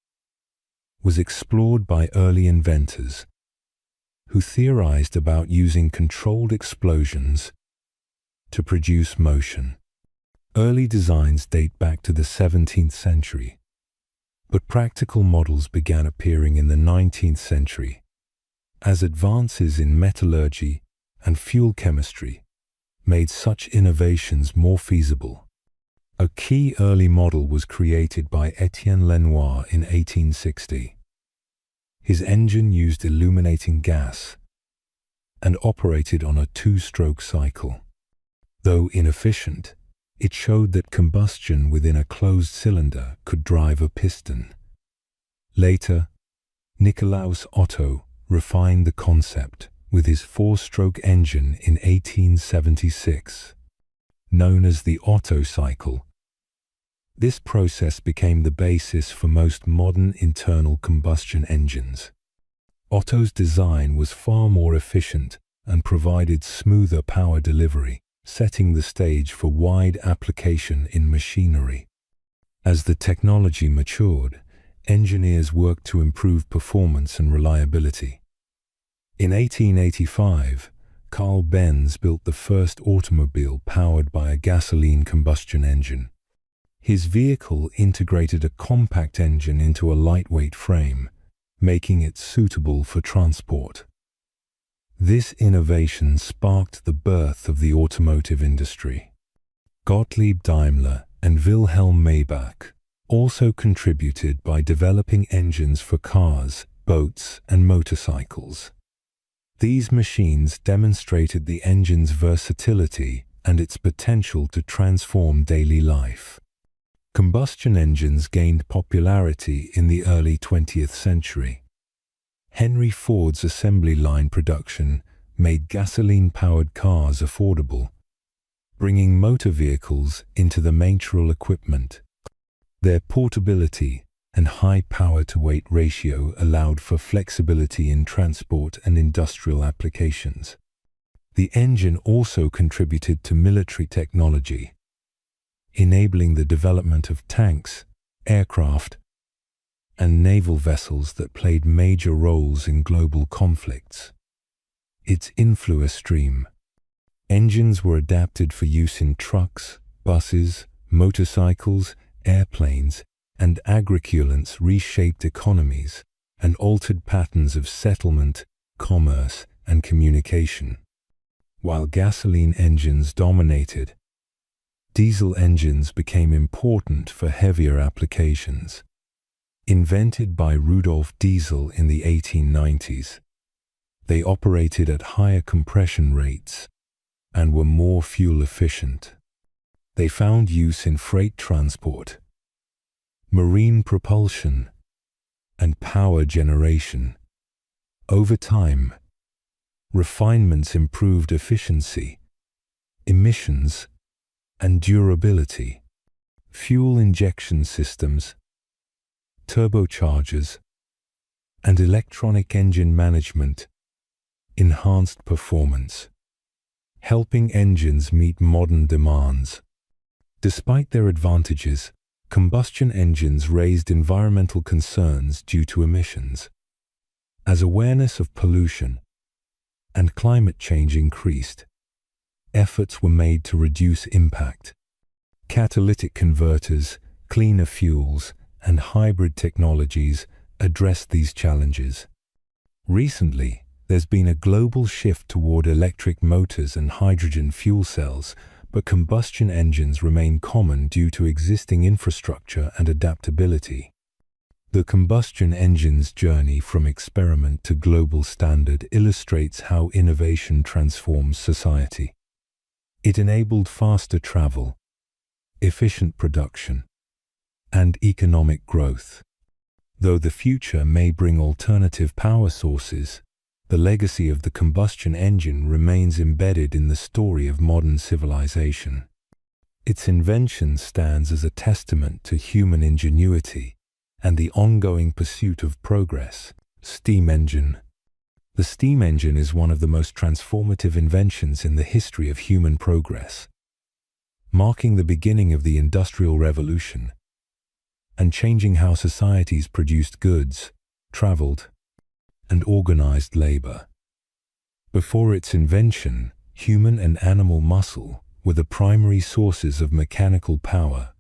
was explored by early inventors who theorized about using controlled explosions to produce motion. Early designs date back to the 17th century, but practical models began appearing in the 19th century as advances in metallurgy and fuel chemistry made such innovations more feasible. A key early model was created by Etienne Lenoir in 1860. His engine used illuminating gas and operated on a two-stroke cycle. Though inefficient, it showed that combustion within a closed cylinder could drive a piston. Later, Nicolaus Otto refined the concept with his four-stroke engine in 1876. Known as the Otto cycle, this process became the basis for most modern internal combustion engines. Otto's design was far more efficient and provided smoother power delivery, setting the stage for wide application in machinery. As the technology matured, engineers worked to improve performance and reliability. In 1885, Carl Benz built the first automobile powered by a gasoline combustion engine. His vehicle integrated a compact engine into a lightweight frame, making it suitable for transport. This innovation sparked the birth of the automotive industry. Gottlieb Daimler and Wilhelm Maybach also contributed by developing engines for cars, boats, and motorcycles. These machines demonstrated the engine's versatility and its potential to transform daily life. Combustion engines gained popularity in the early 20th century. Henry Ford's assembly line production made gasoline-powered cars affordable, bringing motor vehicles into the mainstream equipment. Their portability and high power-to-weight ratio allowed for flexibility in transport and industrial applications. The engine also contributed to military technology, enabling the development of tanks, aircraft, and naval vessels that played major roles in global conflicts. Its influence stream. Engines were adapted for use in trucks, buses, motorcycles, airplanes, and agriculents reshaped economies and altered patterns of settlement, commerce, and communication. While gasoline engines dominated, diesel engines became important for heavier applications. Invented by Rudolf Diesel in the 1890s, they operated at higher compression rates and were more fuel efficient. They found use in freight transport, marine propulsion, and power generation. Over time, refinements improved efficiency, emissions, and durability. Fuel injection systems, turbochargers, and electronic engine management enhanced performance, helping engines meet modern demands. Despite their advantages, combustion engines raised environmental concerns due to emissions. As awareness of pollution and climate change increased, efforts were made to reduce impact. Catalytic converters, cleaner fuels, and hybrid technologies address these challenges. Recently, there's been a global shift toward electric motors and hydrogen fuel cells, but combustion engines remain common due to existing infrastructure and adaptability. The combustion engine's journey from experiment to global standard illustrates how innovation transforms society. It enabled faster travel, efficient production, and economic growth. Though the future may bring alternative power sources, the legacy of the combustion engine remains embedded in the story of modern civilization. Its invention stands as a testament to human ingenuity and the ongoing pursuit of progress. Steam engine. The steam engine is one of the most transformative inventions in the history of human progress, marking the beginning of the Industrial Revolution and changing how societies produced goods, traveled, and organized labor. Before its invention, human and animal muscle were the primary sources of mechanical power,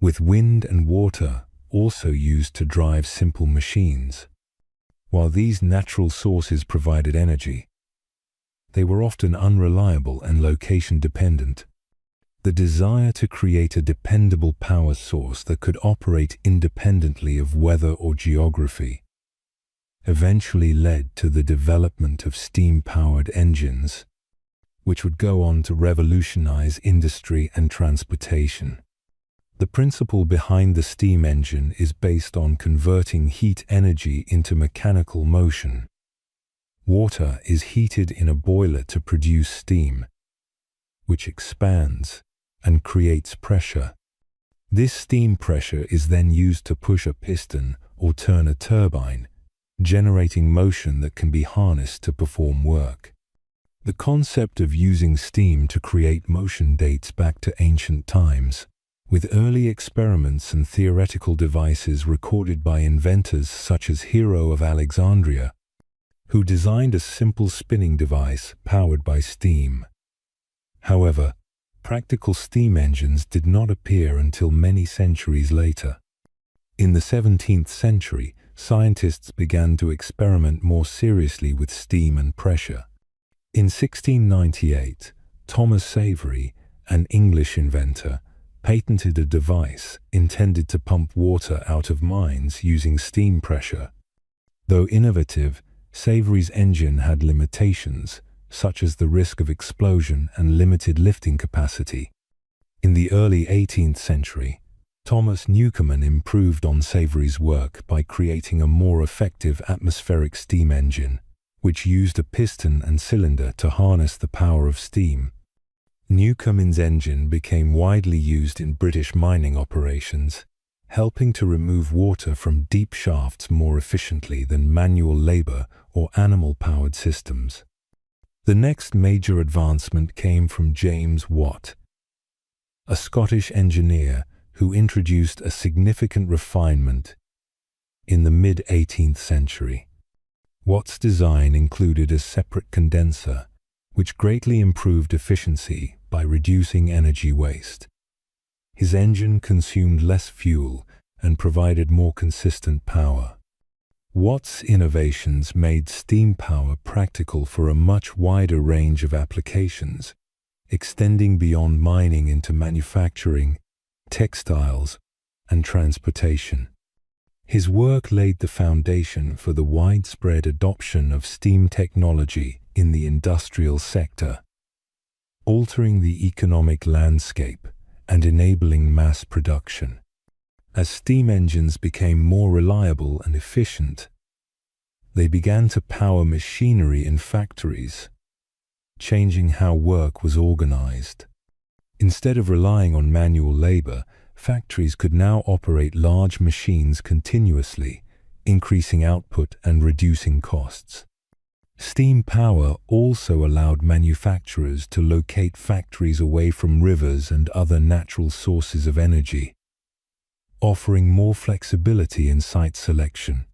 with wind and water also used to drive simple machines. While these natural sources provided energy, they were often unreliable and location-dependent. The desire to create a dependable power source that could operate independently of weather or geography eventually led to the development of steam-powered engines, which would go on to revolutionize industry and transportation. The principle behind the steam engine is based on converting heat energy into mechanical motion. Water is heated in a boiler to produce steam, which expands and creates pressure. This steam pressure is then used to push a piston or turn a turbine, generating motion that can be harnessed to perform work. The concept of using steam to create motion dates back to ancient times, with early experiments and theoretical devices recorded by inventors such as Hero of Alexandria, who designed a simple spinning device powered by steam. However, practical steam engines did not appear until many centuries later. In the 17th century, scientists began to experiment more seriously with steam and pressure. In 1698, Thomas Savery, an English inventor, patented a device intended to pump water out of mines using steam pressure. Though innovative, Savery's engine had limitations, such as the risk of explosion and limited lifting capacity. In the early 18th century, Thomas Newcomen improved on Savery's work by creating a more effective atmospheric steam engine, which used a piston and cylinder to harness the power of steam. Newcomen's engine became widely used in British mining operations, helping to remove water from deep shafts more efficiently than manual labor or animal-powered systems. The next major advancement came from James Watt, a Scottish engineer who introduced a significant refinement in the mid-18th century. Watt's design included a separate condenser, which greatly improved efficiency by reducing energy waste. His engine consumed less fuel and provided more consistent power. Watt's innovations made steam power practical for a much wider range of applications, extending beyond mining into manufacturing, textiles, and transportation. His work laid the foundation for the widespread adoption of steam technology in the industrial sector, altering the economic landscape and enabling mass production. As steam engines became more reliable and efficient, they began to power machinery in factories, changing how work was organized. Instead of relying on manual labor, factories could now operate large machines continuously, increasing output and reducing costs. Steam power also allowed manufacturers to locate factories away from rivers and other natural sources of energy, offering more flexibility in site selection.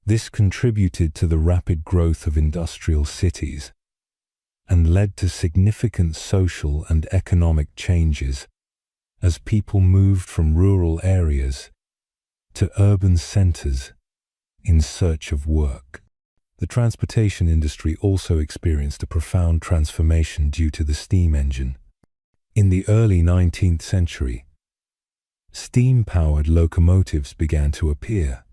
This contributed to the rapid growth of industrial cities and led to significant social and economic changes as people moved from rural areas to urban centers in search of work. The transportation industry also experienced a profound transformation due to the steam engine. In the early 19th century, steam-powered locomotives began to appear,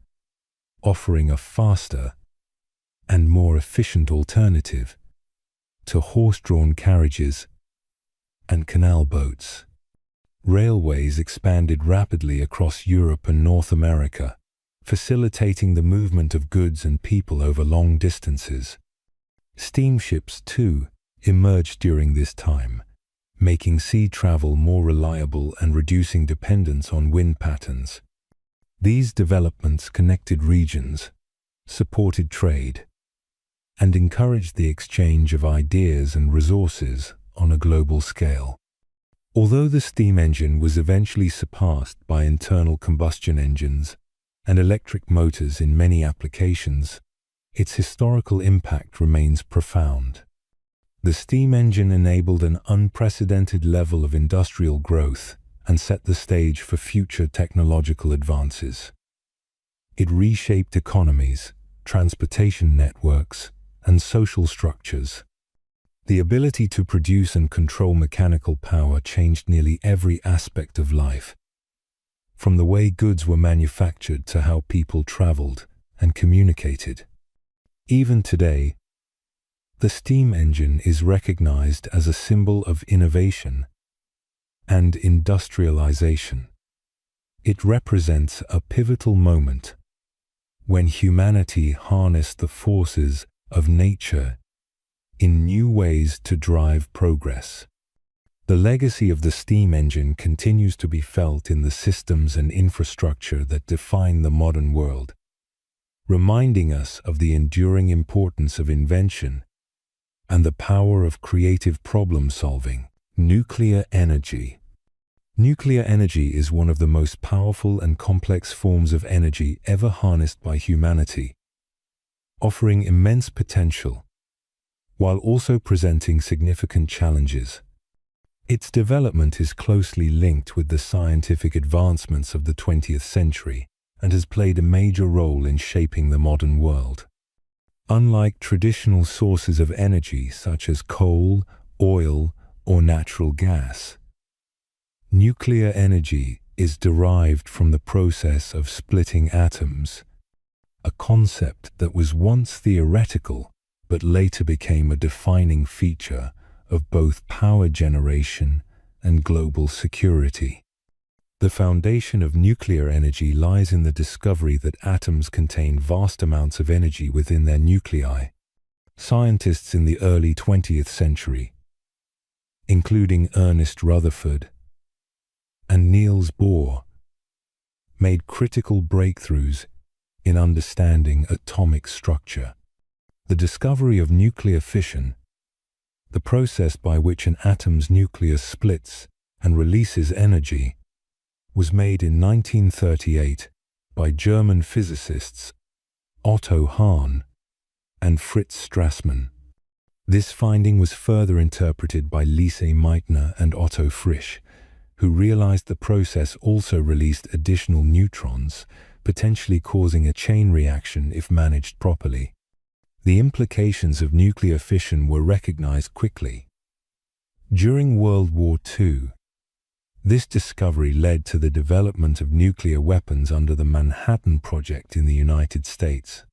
offering a faster and more efficient alternative to horse-drawn carriages and canal boats. Railways expanded rapidly across Europe and North America, facilitating the movement of goods and people over long distances. Steamships, too, emerged during this time, making sea travel more reliable and reducing dependence on wind patterns. These developments connected regions, supported trade, and encouraged the exchange of ideas and resources on a global scale. Although the steam engine was eventually surpassed by internal combustion engines and electric motors in many applications, its historical impact remains profound. The steam engine enabled an unprecedented level of industrial growth and set the stage for future technological advances. It reshaped economies, transportation networks, and social structures. The ability to produce and control mechanical power changed nearly every aspect of life, from the way goods were manufactured to how people traveled and communicated. Even today, the steam engine is recognized as a symbol of innovation and industrialization. It represents a pivotal moment when humanity harnessed the forces of nature in new ways to drive progress. The legacy of the steam engine continues to be felt in the systems and infrastructure that define the modern world, reminding us of the enduring importance of invention and the power of creative problem-solving. Nuclear energy. Nuclear energy is one of the most powerful and complex forms of energy ever harnessed by humanity, offering immense potential while also presenting significant challenges. Its development is closely linked with the scientific advancements of the 20th century and has played a major role in shaping the modern world. Unlike traditional sources of energy such as coal, oil, or natural gas, nuclear energy is derived from the process of splitting atoms, a concept that was once theoretical but later became a defining feature of both power generation and global security. The foundation of nuclear energy lies in the discovery that atoms contain vast amounts of energy within their nuclei. Scientists in the early 20th century, including Ernest Rutherford and Niels Bohr, made critical breakthroughs in understanding atomic structure. The discovery of nuclear fission, the process by which an atom's nucleus splits and releases energy, was made in 1938 by German physicists Otto Hahn and Fritz Strassmann. This finding was further interpreted by Lise Meitner and Otto Frisch, who realized the process also released additional neutrons, potentially causing a chain reaction if managed properly. The implications of nuclear fission were recognized quickly. During World War II, this discovery led to the development of nuclear weapons under the Manhattan Project in the United States.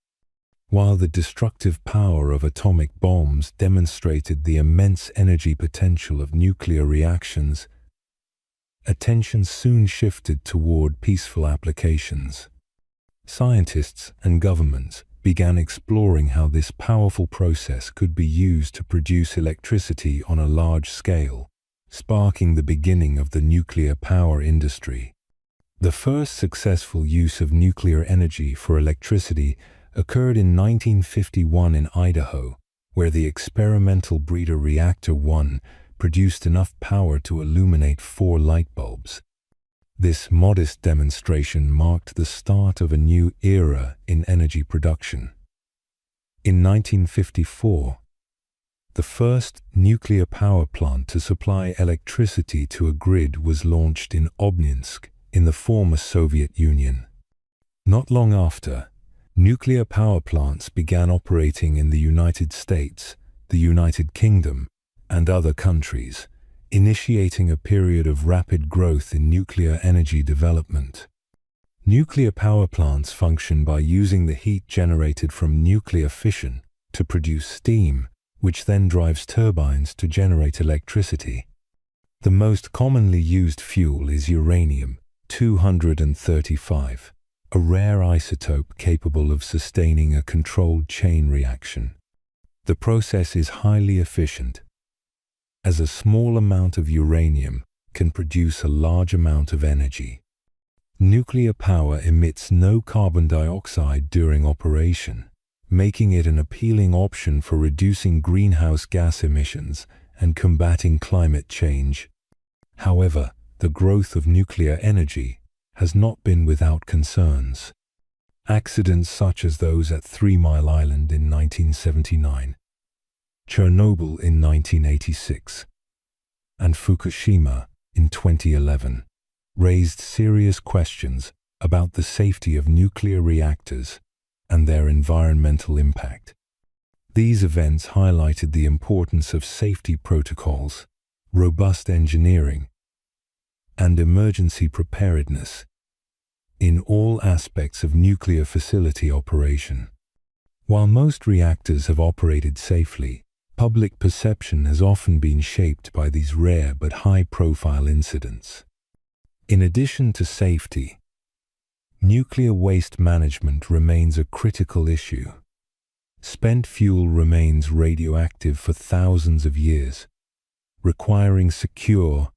While the destructive power of atomic bombs demonstrated the immense energy potential of nuclear reactions, attention soon shifted toward peaceful applications. Scientists and governments began exploring how this powerful process could be used to produce electricity on a large scale, sparking the beginning of the nuclear power industry. The first successful use of nuclear energy for electricity occurred in 1951 in Idaho, where the experimental breeder reactor 1 produced enough power to illuminate 4 light bulbs. This modest demonstration marked the start of a new era in energy production. In 1954, the first nuclear power plant to supply electricity to a grid was launched in Obninsk in the former Soviet Union. Not long after, nuclear power plants began operating in the United States, the United Kingdom, and other countries, initiating a period of rapid growth in nuclear energy development. Nuclear power plants function by using the heat generated from nuclear fission to produce steam, which then drives turbines to generate electricity. The most commonly used fuel is uranium-235, a rare isotope capable of sustaining a controlled chain reaction. The process is highly efficient, as a small amount of uranium can produce a large amount of energy. Nuclear power emits no carbon dioxide during operation, making it an appealing option for reducing greenhouse gas emissions and combating climate change. However, the growth of nuclear energy has not been without concerns. Accidents such as those at 3 Mile Island in 1979, Chernobyl in 1986, and Fukushima in 2011 raised serious questions about the safety of nuclear reactors and their environmental impact. These events highlighted the importance of safety protocols, robust engineering, and emergency preparedness in all aspects of nuclear facility operation. While most reactors have operated safely, public perception has often been shaped by these rare but high-profile incidents. In addition to safety, nuclear waste management remains a critical issue. Spent fuel remains radioactive for thousands of years, requiring secure,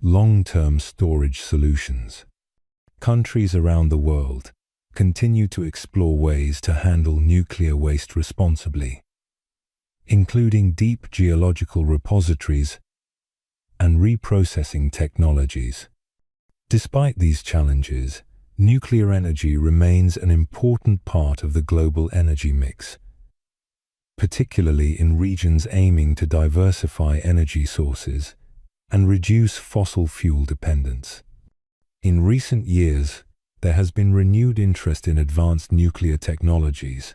long-term storage solutions. Countries around the world continue to explore ways to handle nuclear waste responsibly, including deep geological repositories and reprocessing technologies. Despite these challenges, nuclear energy remains an important part of the global energy mix, particularly in regions aiming to diversify energy sources and reduce fossil fuel dependence. In recent years, there has been renewed interest in advanced nuclear technologies.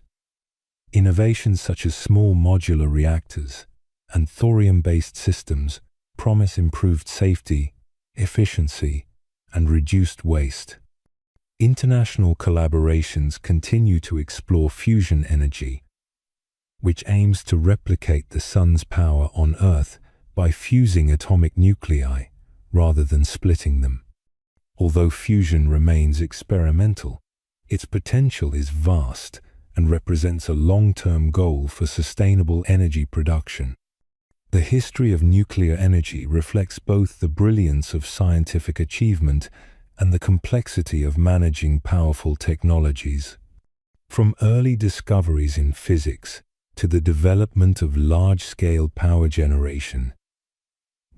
Innovations such as small modular reactors and thorium-based systems promise improved safety, efficiency, and reduced waste. International collaborations continue to explore fusion energy, which aims to replicate the sun's power on Earth by fusing atomic nuclei rather than splitting them. Although fusion remains experimental, its potential is vast and represents a long-term goal for sustainable energy production. The history of nuclear energy reflects both the brilliance of scientific achievement and the complexity of managing powerful technologies. From early discoveries in physics to the development of large-scale power generation,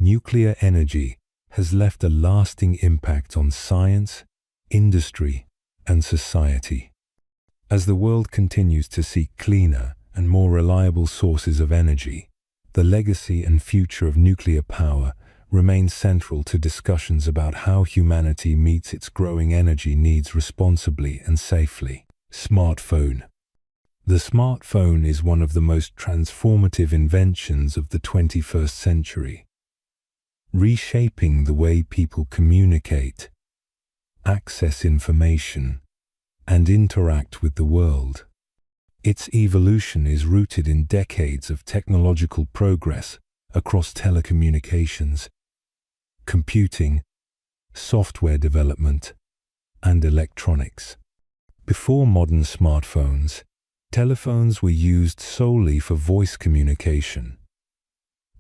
nuclear energy has left a lasting impact on science, industry, and society. As the world continues to seek cleaner and more reliable sources of energy, the legacy and future of nuclear power remain central to discussions about how humanity meets its growing energy needs responsibly and safely. Smartphone. The smartphone is one of the most transformative inventions of the 21st century, reshaping the way people communicate, access information, and interact with the world. Its evolution is rooted in decades of technological progress across telecommunications, computing, software development, and electronics. Before modern smartphones, telephones were used solely for voice communication.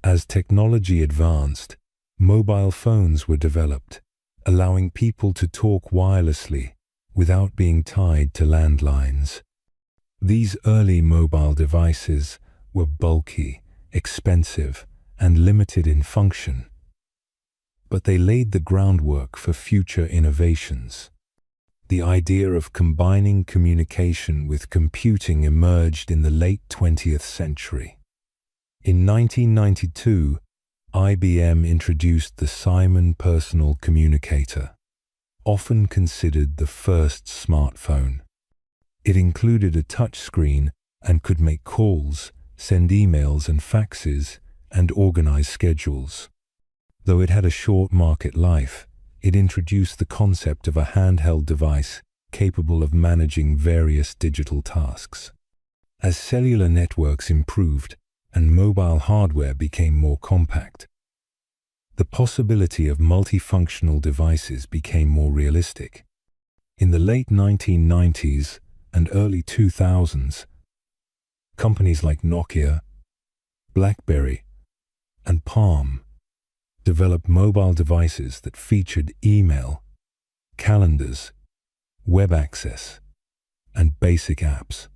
As technology advanced, mobile phones were developed, allowing people to talk wirelessly without being tied to landlines. These early mobile devices were bulky, expensive, and limited in function, but they laid the groundwork for future innovations. The idea of combining communication with computing emerged in the late 20th century. In 1992, IBM introduced the Simon Personal Communicator, often considered the first smartphone. It included a touchscreen and could make calls, send emails and faxes, and organize schedules. Though it had a short market life, it introduced the concept of a handheld device capable of managing various digital tasks. As cellular networks improved and mobile hardware became more compact, the possibility of multifunctional devices became more realistic. In the late 1990s and early 2000s, companies like Nokia, BlackBerry, and Palm developed mobile devices that featured email, calendars, web access, and basic apps.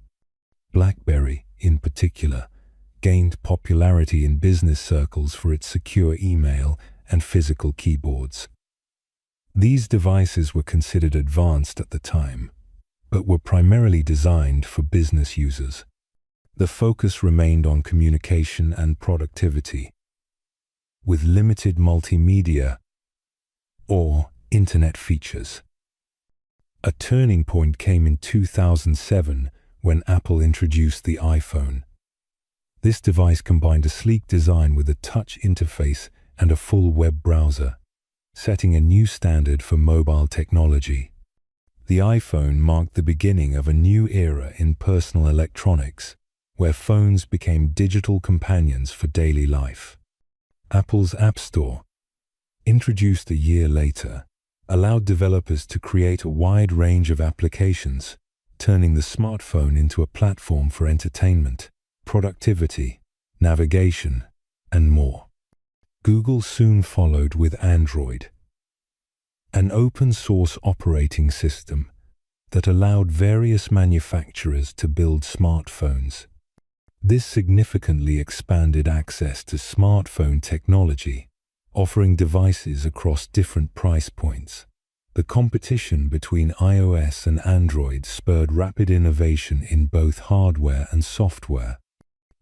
BlackBerry, in particular, gained popularity in business circles for its secure email and physical keyboards. These devices were considered advanced at the time, but were primarily designed for business users. The focus remained on communication and productivity, with limited multimedia or internet features. A turning point came in 2007 when Apple introduced the iPhone. This device combined a sleek design with a touch interface and a full web browser, setting a new standard for mobile technology. The iPhone marked the beginning of a new era in personal electronics, where phones became digital companions for daily life. Apple's App Store, introduced a year later, allowed developers to create a wide range of applications, turning the smartphone into a platform for entertainment, productivity, navigation, and more. Google soon followed with Android, an open-source operating system that allowed various manufacturers to build smartphones. This significantly expanded access to smartphone technology, offering devices across different price points. The competition between iOS and Android spurred rapid innovation in both hardware and software.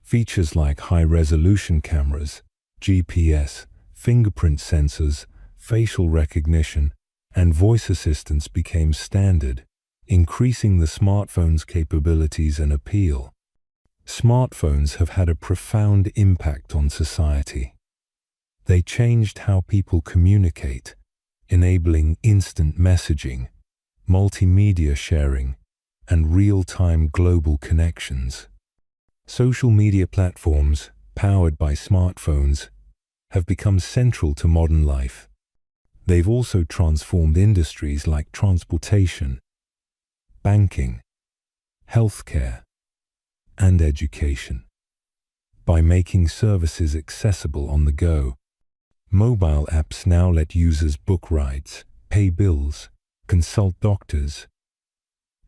Features like high-resolution cameras, GPS, fingerprint sensors, facial recognition, and voice assistance became standard, increasing the smartphone's capabilities and appeal. Smartphones have had a profound impact on society. They changed how people communicate, enabling instant messaging, multimedia sharing, and real-time global connections. Social media platforms, powered by smartphones, have become central to modern life. They've also transformed industries like transportation, banking, healthcare, and education. By making services accessible on the go, mobile apps now let users book rides, pay bills, consult doctors,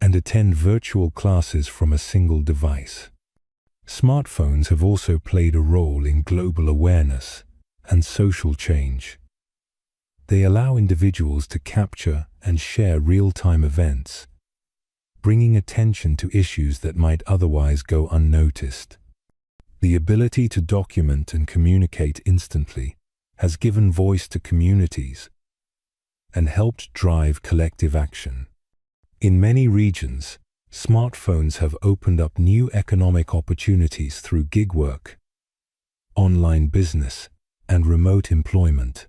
and attend virtual classes from a single device. Smartphones have also played a role in global awareness and social change. They allow individuals to capture and share real-time events, bringing attention to issues that might otherwise go unnoticed. The ability to document and communicate instantly has given voice to communities and helped drive collective action. In many regions, smartphones have opened up new economic opportunities through gig work, online business, and remote employment,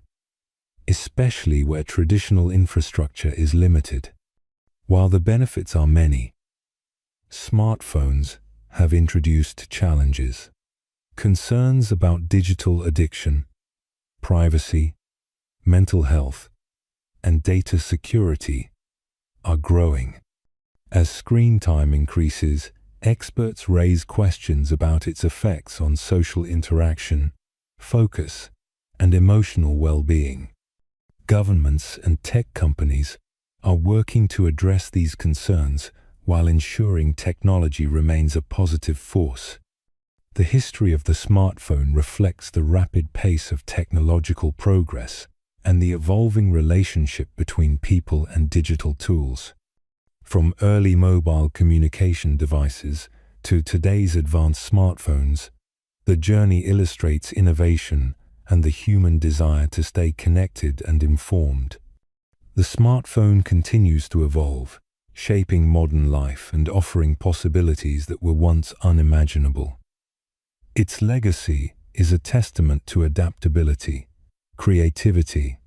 especially where traditional infrastructure is limited. While the benefits are many, smartphones have introduced challenges. Concerns about digital addiction, privacy, mental health, and data security are growing. As screen time increases, experts raise questions about its effects on social interaction, focus, and emotional well-being. Governments and tech companies are working to address these concerns while ensuring technology remains a positive force. The history of the smartphone reflects the rapid pace of technological progress and the evolving relationship between people and digital tools. From early mobile communication devices to today's advanced smartphones, the journey illustrates innovation and the human desire to stay connected and informed. The smartphone continues to evolve, shaping modern life and offering possibilities that were once unimaginable. Its legacy is a testament to adaptability, creativity,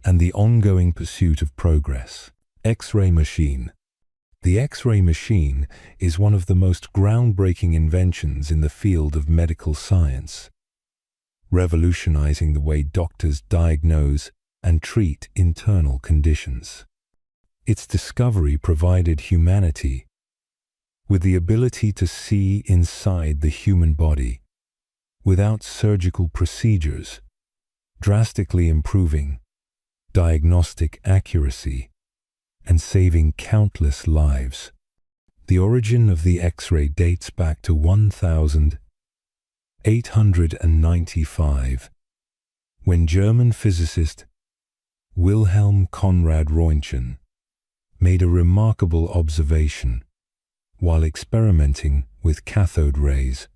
and the ongoing pursuit of progress. X-ray machine. The X-ray machine is one of the most groundbreaking inventions in the field of medical science, revolutionizing the way doctors diagnose and treat internal conditions. Its discovery provided humanity with the ability to see inside the human body without surgical procedures, drastically improving diagnostic accuracy and saving countless lives. The origin of the X-ray dates back to 1895, when German physicist Wilhelm Conrad Röntgen made a remarkable observation while experimenting with cathode rays.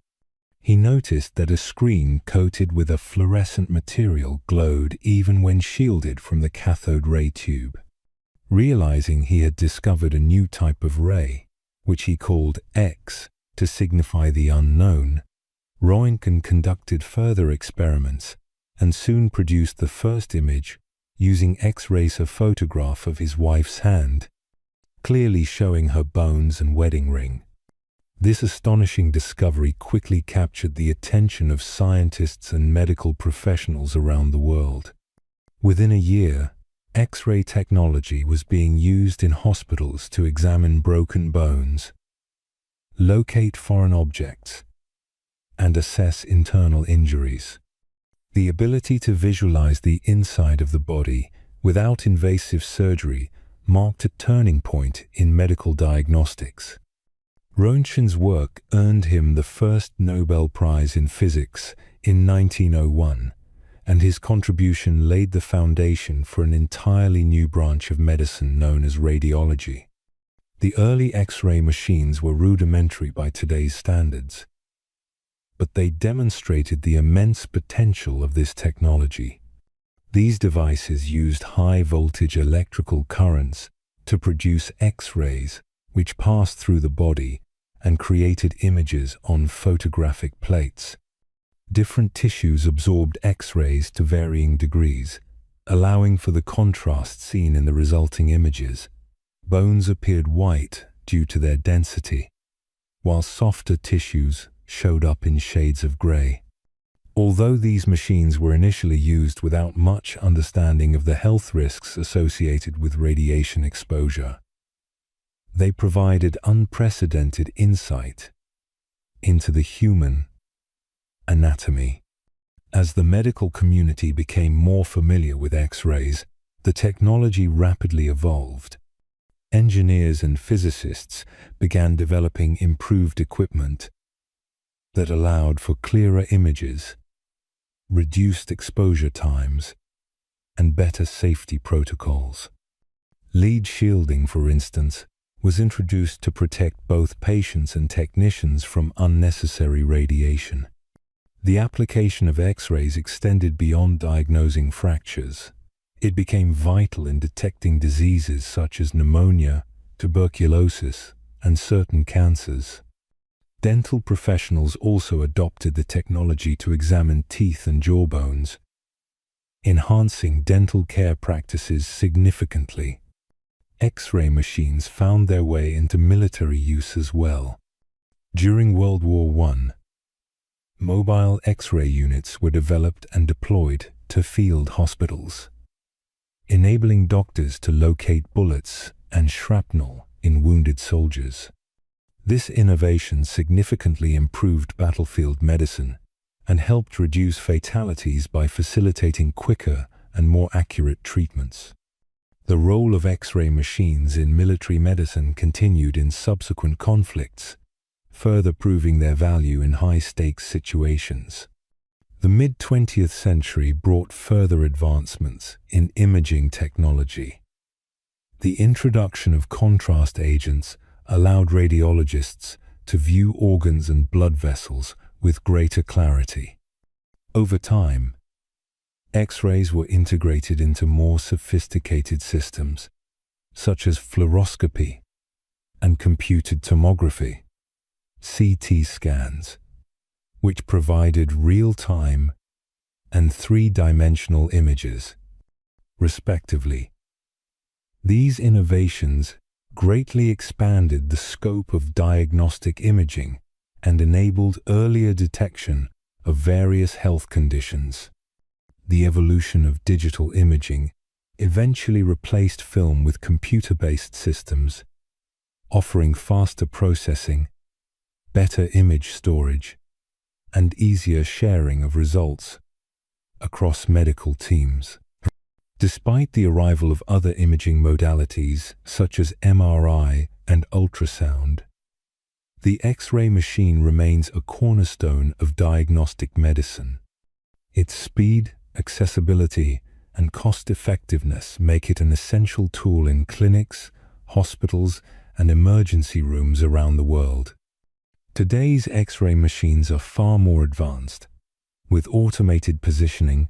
He noticed that a screen coated with a fluorescent material glowed even when shielded from the cathode ray tube. Realizing he had discovered a new type of ray, which he called X to signify the unknown, Röntgen conducted further experiments and soon produced the first image using X-rays, a photograph of his wife's hand, clearly showing her bones and wedding ring. This astonishing discovery quickly captured the attention of scientists and medical professionals around the world. Within a year, X-ray technology was being used in hospitals to examine broken bones, locate foreign objects, and assess internal injuries. The ability to visualize the inside of the body without invasive surgery marked a turning point in medical diagnostics. Röntgen's work earned him the first Nobel Prize in Physics in 1901, and his contribution laid the foundation for an entirely new branch of medicine known as radiology. The early X-ray machines were rudimentary by today's standards, but they demonstrated the immense potential of this technology. These devices used high-voltage electrical currents to produce X-rays, which passed through the body and created images on photographic plates. Different tissues absorbed X-rays to varying degrees, allowing for the contrast seen in the resulting images. Bones appeared white due to their density, while softer tissues showed up in shades of gray. Although these machines were initially used without much understanding of the health risks associated with radiation exposure, they provided unprecedented insight into the human anatomy. As the medical community became more familiar with X-rays, the technology rapidly evolved. Engineers and physicists began developing improved equipment that allowed for clearer images, reduced exposure times, and better safety protocols. Lead shielding, for instance, was introduced to protect both patients and technicians from unnecessary radiation. The application of X-rays extended beyond diagnosing fractures. It became vital in detecting diseases such as pneumonia, tuberculosis, and certain cancers. Dental professionals also adopted the technology to examine teeth and jawbones, enhancing dental care practices significantly. X-ray machines found their way into military use as well. During World War I, mobile X-ray units were developed and deployed to field hospitals, enabling doctors to locate bullets and shrapnel in wounded soldiers. This innovation significantly improved battlefield medicine and helped reduce fatalities by facilitating quicker and more accurate treatments. The role of X-ray machines in military medicine continued in subsequent conflicts, further proving their value in high-stakes situations. The mid-20th century brought further advancements in imaging technology. The introduction of contrast agents allowed radiologists to view organs and blood vessels with greater clarity. Over time, X-rays were integrated into more sophisticated systems, such as fluoroscopy and computed tomography, CT scans, which provided real-time and three-dimensional images, respectively. These innovations greatly expanded the scope of diagnostic imaging and enabled earlier detection of various health conditions. The evolution of digital imaging eventually replaced film with computer-based systems, offering faster processing, better image storage, and easier sharing of results across medical teams. Despite the arrival of other imaging modalities such as MRI and ultrasound, the X-ray machine remains a cornerstone of diagnostic medicine. Its speed, accessibility, and cost-effectiveness make it an essential tool in clinics, hospitals, and emergency rooms around the world. Today's X-ray machines are far more advanced, with automated positioning,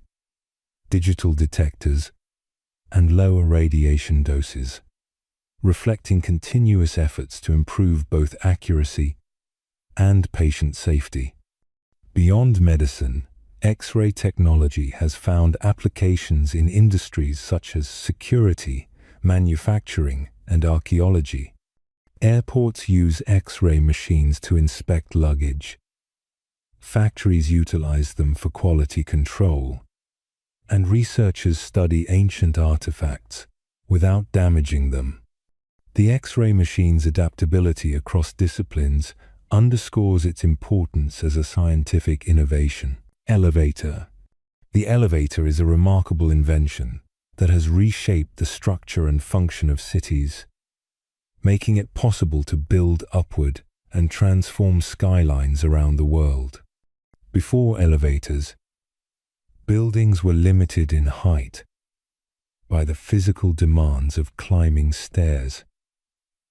digital detectors, and lower radiation doses, reflecting continuous efforts to improve both accuracy and patient safety. Beyond medicine, X-ray technology has found applications in industries such as security, manufacturing, and archaeology. Airports use X-ray machines to inspect luggage. Factories utilize them for quality control, and researchers study ancient artifacts without damaging them. The X-ray machine's adaptability across disciplines underscores its importance as a scientific innovation. Elevator. The elevator is a remarkable invention that has reshaped the structure and function of cities, making it possible to build upward and transform skylines around the world. Before elevators, buildings were limited in height by the physical demands of climbing stairs,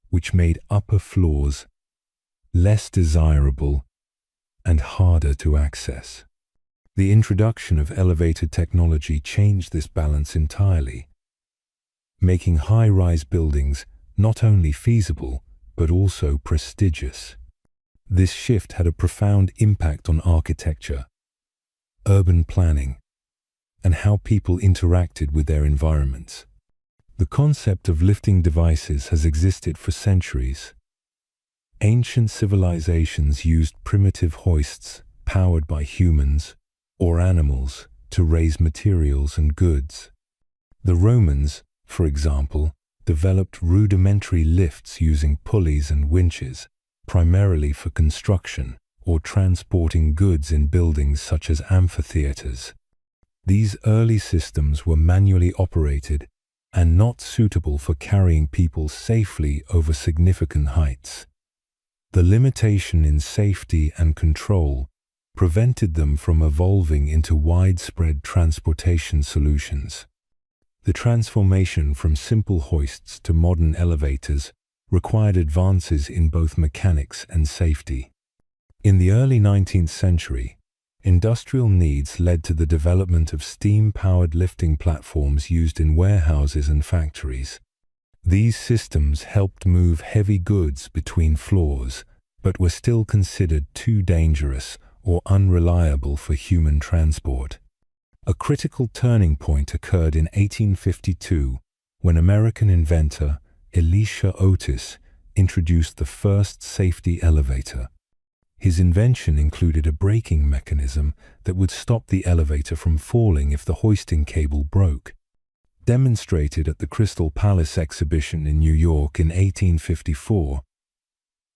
which made upper floors less desirable and harder to access. The introduction of elevator technology changed this balance entirely, making high-rise buildings not only feasible, but also prestigious. This shift had a profound impact on architecture, urban planning, and how people interacted with their environments. The concept of lifting devices has existed for centuries. Ancient civilizations used primitive hoists powered by humans or animals to raise materials and goods. The Romans, for example, developed rudimentary lifts using pulleys and winches, primarily for construction or transporting goods in buildings such as amphitheaters. These early systems were manually operated and not suitable for carrying people safely over significant heights. The limitation in safety and control prevented them from evolving into widespread transportation solutions. The transformation from simple hoists to modern elevators required advances in both mechanics and safety. In the early 19th century, industrial needs led to the development of steam-powered lifting platforms used in warehouses and factories. These systems helped move heavy goods between floors, but were still considered too dangerous or unreliable for human transport. A critical turning point occurred in 1852 when American inventor Elisha Otis introduced the first safety elevator. His invention included a braking mechanism that would stop the elevator from falling if the hoisting cable broke. Demonstrated at the Crystal Palace exhibition in New York in 1854,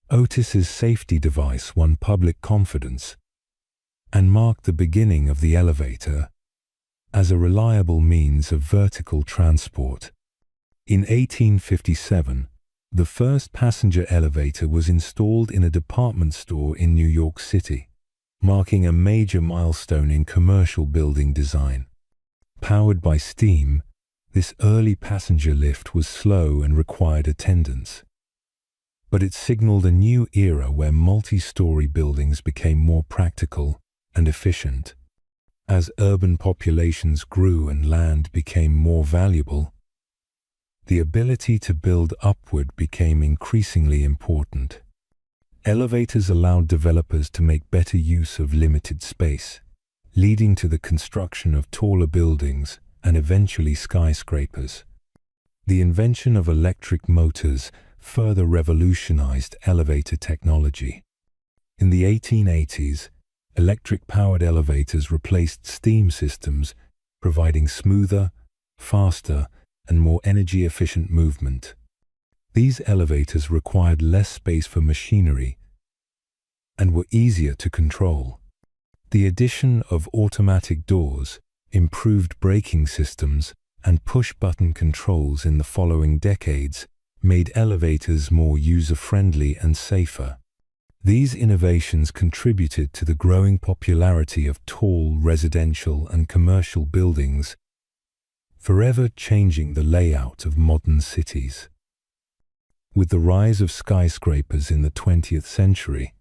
Otis's safety device won public confidence and marked the beginning of the elevator as a reliable means of vertical transport. In 1857, the first passenger elevator was installed in a department store in New York City, marking a major milestone in commercial building design. Powered by steam, this early passenger lift was slow and required attendants. But it signaled a new era where multi-story buildings became more practical and efficient. As urban populations grew and land became more valuable, the ability to build upward became increasingly important. Elevators allowed developers to make better use of limited space, leading to the construction of taller buildings and eventually skyscrapers. The invention of electric motors further revolutionized elevator technology. In the 1880s, electric-powered elevators replaced steam systems, providing smoother, faster, and more energy-efficient movement. These elevators required less space for machinery and were easier to control. The addition of automatic doors, improved braking systems, and push-button controls in the following decades made elevators more user-friendly and safer. These innovations contributed to the growing popularity of tall residential and commercial buildings, forever changing the layout of modern cities. With the rise of skyscrapers in the 20th century,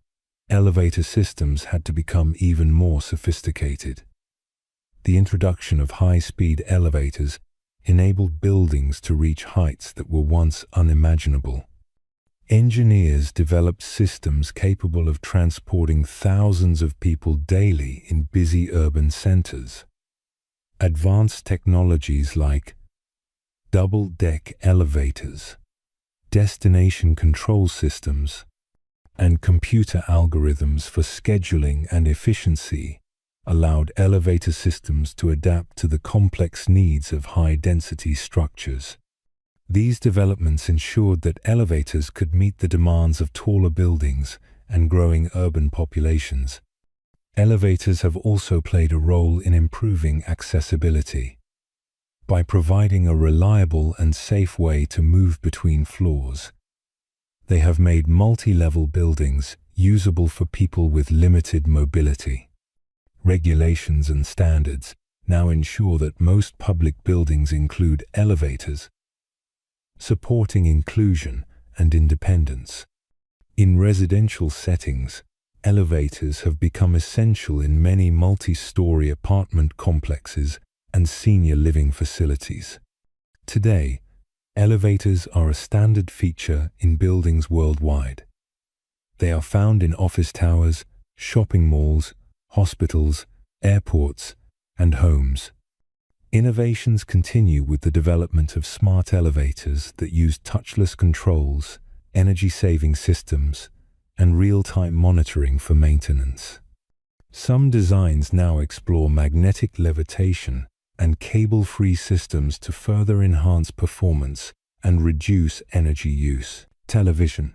elevator systems had to become even more sophisticated. The introduction of high-speed elevators enabled buildings to reach heights that were once unimaginable. Engineers developed systems capable of transporting thousands of people daily in busy urban centers. Advanced technologies like double-deck elevators, destination control systems, and computer algorithms for scheduling and efficiency allowed elevator systems to adapt to the complex needs of high-density structures. These developments ensured that elevators could meet the demands of taller buildings and growing urban populations. Elevators have also played a role in improving accessibility. By providing a reliable and safe way to move between floors, they have made multi-level buildings usable for people with limited mobility. Regulations and standards now ensure that most public buildings include elevators, supporting inclusion and independence. In residential settings, elevators have become essential in many multi-story apartment complexes and senior living facilities. Today, elevators are a standard feature in buildings worldwide. They are found in office towers, shopping malls, hospitals, airports, and homes. Innovations continue with the development of smart elevators that use touchless controls, energy-saving systems, and real-time monitoring for maintenance. Some designs now explore magnetic levitation and cable-free systems to further enhance performance and reduce energy use. Television.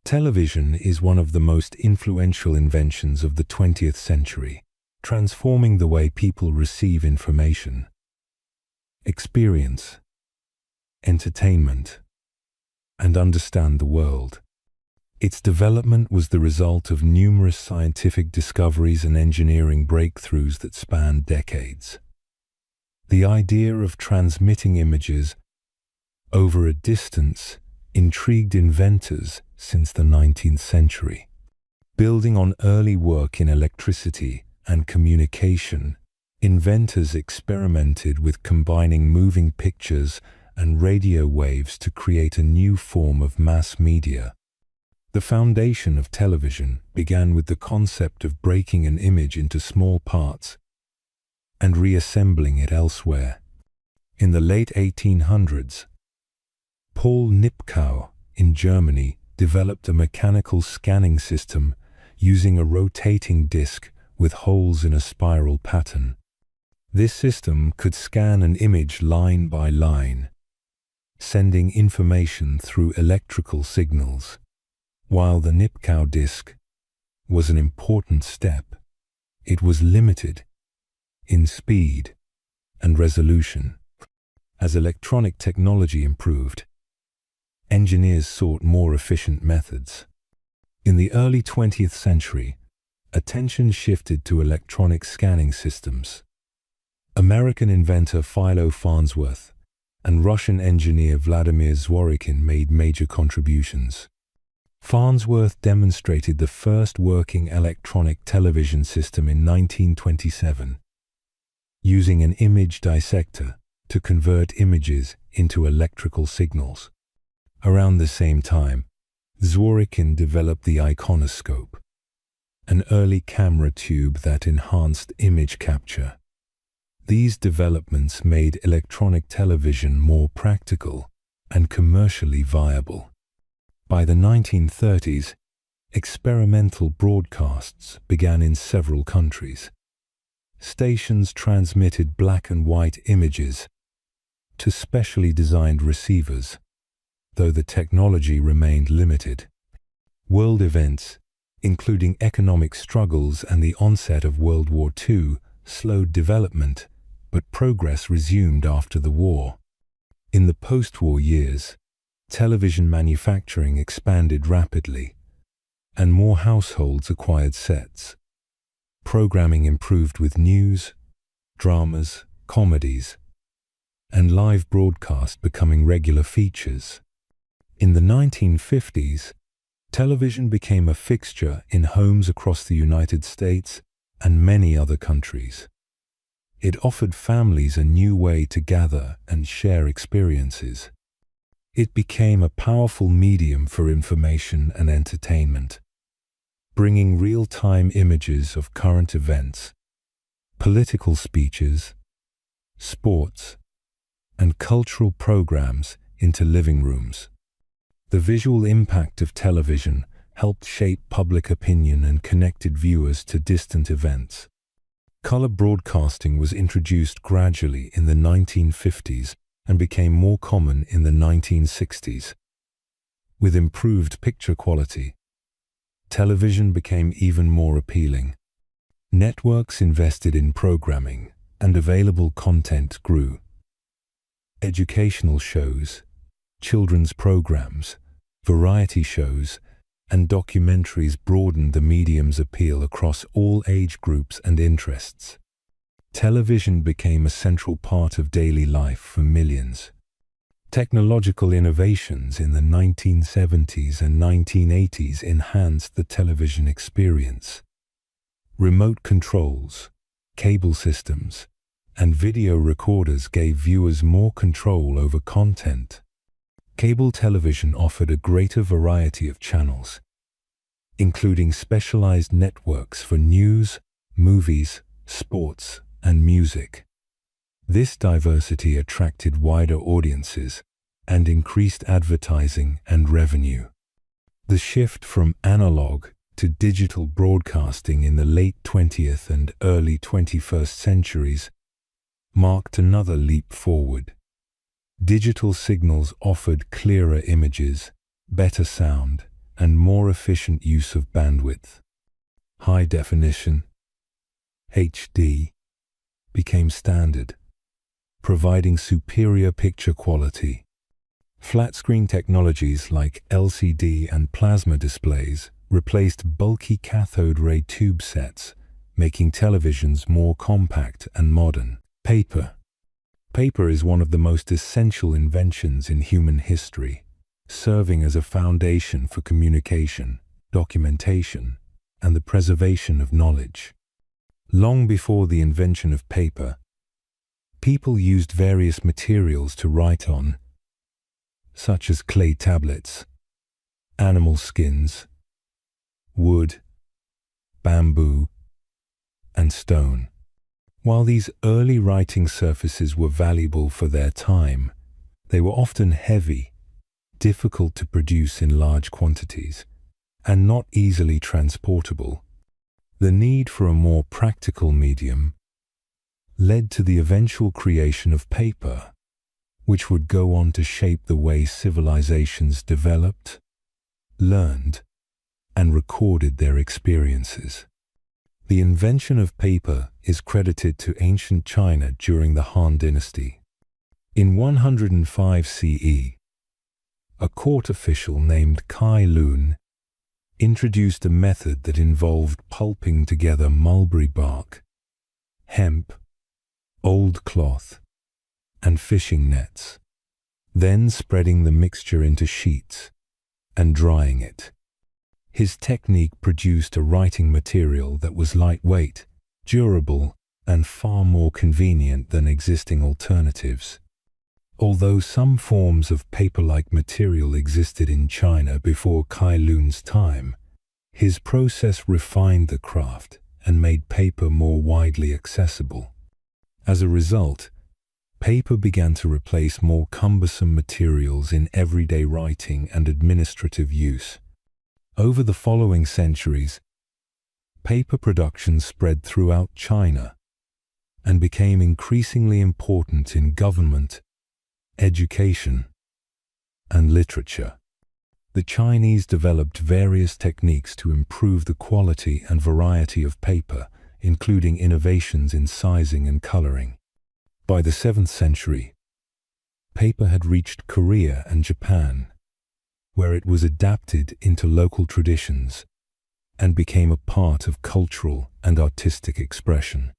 Television is one of the most influential inventions of the 20th century, transforming the way people receive information, experience, entertainment, and understand the world. Its development was the result of numerous scientific discoveries and engineering breakthroughs that spanned decades. The idea of transmitting images over a distance intrigued inventors since the 19th century. Building on early work in electricity and communication, inventors experimented with combining moving pictures and radio waves to create a new form of mass media. The foundation of television began with the concept of breaking an image into small parts and reassembling it elsewhere. In the late 1800s, Paul Nipkow in Germany developed a mechanical scanning system using a rotating disc with holes in a spiral pattern. This system could scan an image line by line, sending information through electrical signals. While the Nipkow disc was an important step, it was limited in speed and resolution. As electronic technology improved, engineers sought more efficient methods. In the early 20th century, attention shifted to electronic scanning systems. American inventor Philo Farnsworth and Russian engineer Vladimir Zworykin made major contributions. Farnsworth demonstrated the first working electronic television system in 1927, using an image dissector to convert images into electrical signals. Around the same time, Zworykin developed the Iconoscope, an early camera tube that enhanced image capture. These developments made electronic television more practical and commercially viable. By the 1930s, experimental broadcasts began in several countries. Stations transmitted black and white images to specially designed receivers, though the technology remained limited. World events, including economic struggles and the onset of World War II, slowed development, but progress resumed after the war. In the post-war years, television manufacturing expanded rapidly, and more households acquired sets. Programming improved with news, dramas, comedies, and live broadcast becoming regular features. In the 1950s, television became a fixture in homes across the United States and many other countries. It offered families a new way to gather and share experiences. It became a powerful medium for information and entertainment, bringing real-time images of current events, political speeches, sports, and cultural programs into living rooms. The visual impact of television helped shape public opinion and connected viewers to distant events. Color broadcasting was introduced gradually in the 1950s and became more common in the 1960s. With improved picture quality, television became even more appealing. Networks invested in programming, and available content grew. Educational shows, children's programs, variety shows, and documentaries broadened the medium's appeal across all age groups and interests. Television became a central part of daily life for millions. Technological innovations in the 1970s and 1980s enhanced the television experience. Remote controls, cable systems, and video recorders gave viewers more control over content. Cable television offered a greater variety of channels, including specialized networks for news, movies, sports, and music. This diversity attracted wider audiences and increased advertising and revenue. The shift from analog to digital broadcasting in the late 20th and early 21st centuries marked another leap forward. Digital signals offered clearer images, better sound, and more efficient use of bandwidth. High definition, HD, became standard, providing superior picture quality. Flat-screen technologies like LCD and plasma displays replaced bulky cathode ray tube sets, making televisions more compact and modern. Paper. Paper is one of the most essential inventions in human history. serving as a foundation for communication, documentation, and the preservation of knowledge. Long before the invention of paper, people used various materials to write on, such as clay tablets, animal skins, wood, bamboo, and stone. While these early writing surfaces were valuable for their time, they were often heavy, difficult to produce in large quantities, and not easily transportable. The need for a more practical medium led to the eventual creation of paper, which would go on to shape the way civilizations developed, learned, and recorded their experiences. The invention of paper is credited to ancient China during the Han Dynasty. In 105 CE, a court official named Kai Lun introduced a method that involved pulping together mulberry bark, hemp, old cloth, and fishing nets, then spreading the mixture into sheets and drying it. His technique produced a writing material that was lightweight, durable, and far more convenient than existing alternatives. Although some forms of paper-like material existed in China before Kai Lun's time, his process refined the craft and made paper more widely accessible. As a result, paper began to replace more cumbersome materials in everyday writing and administrative use. Over the following centuries, paper production spread throughout China and became increasingly important in government, education, and literature. The Chinese developed various techniques to improve the quality and variety of paper, including innovations in sizing and coloring. By the 7th century, paper had reached Korea and Japan, where it was adapted into local traditions and became a part of cultural and artistic expression.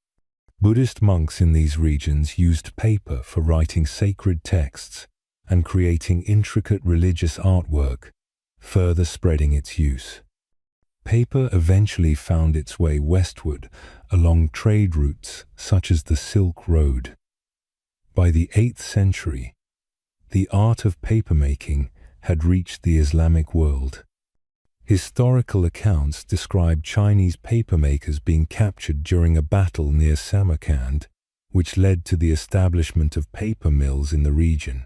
Buddhist monks in these regions used paper for writing sacred texts and creating intricate religious artwork, further spreading its use. Paper eventually found its way westward along trade routes such as the Silk Road. By the 8th century, the art of papermaking had reached the Islamic world. Historical accounts describe Chinese papermakers being captured during a battle near Samarkand, which led to the establishment of paper mills in the region.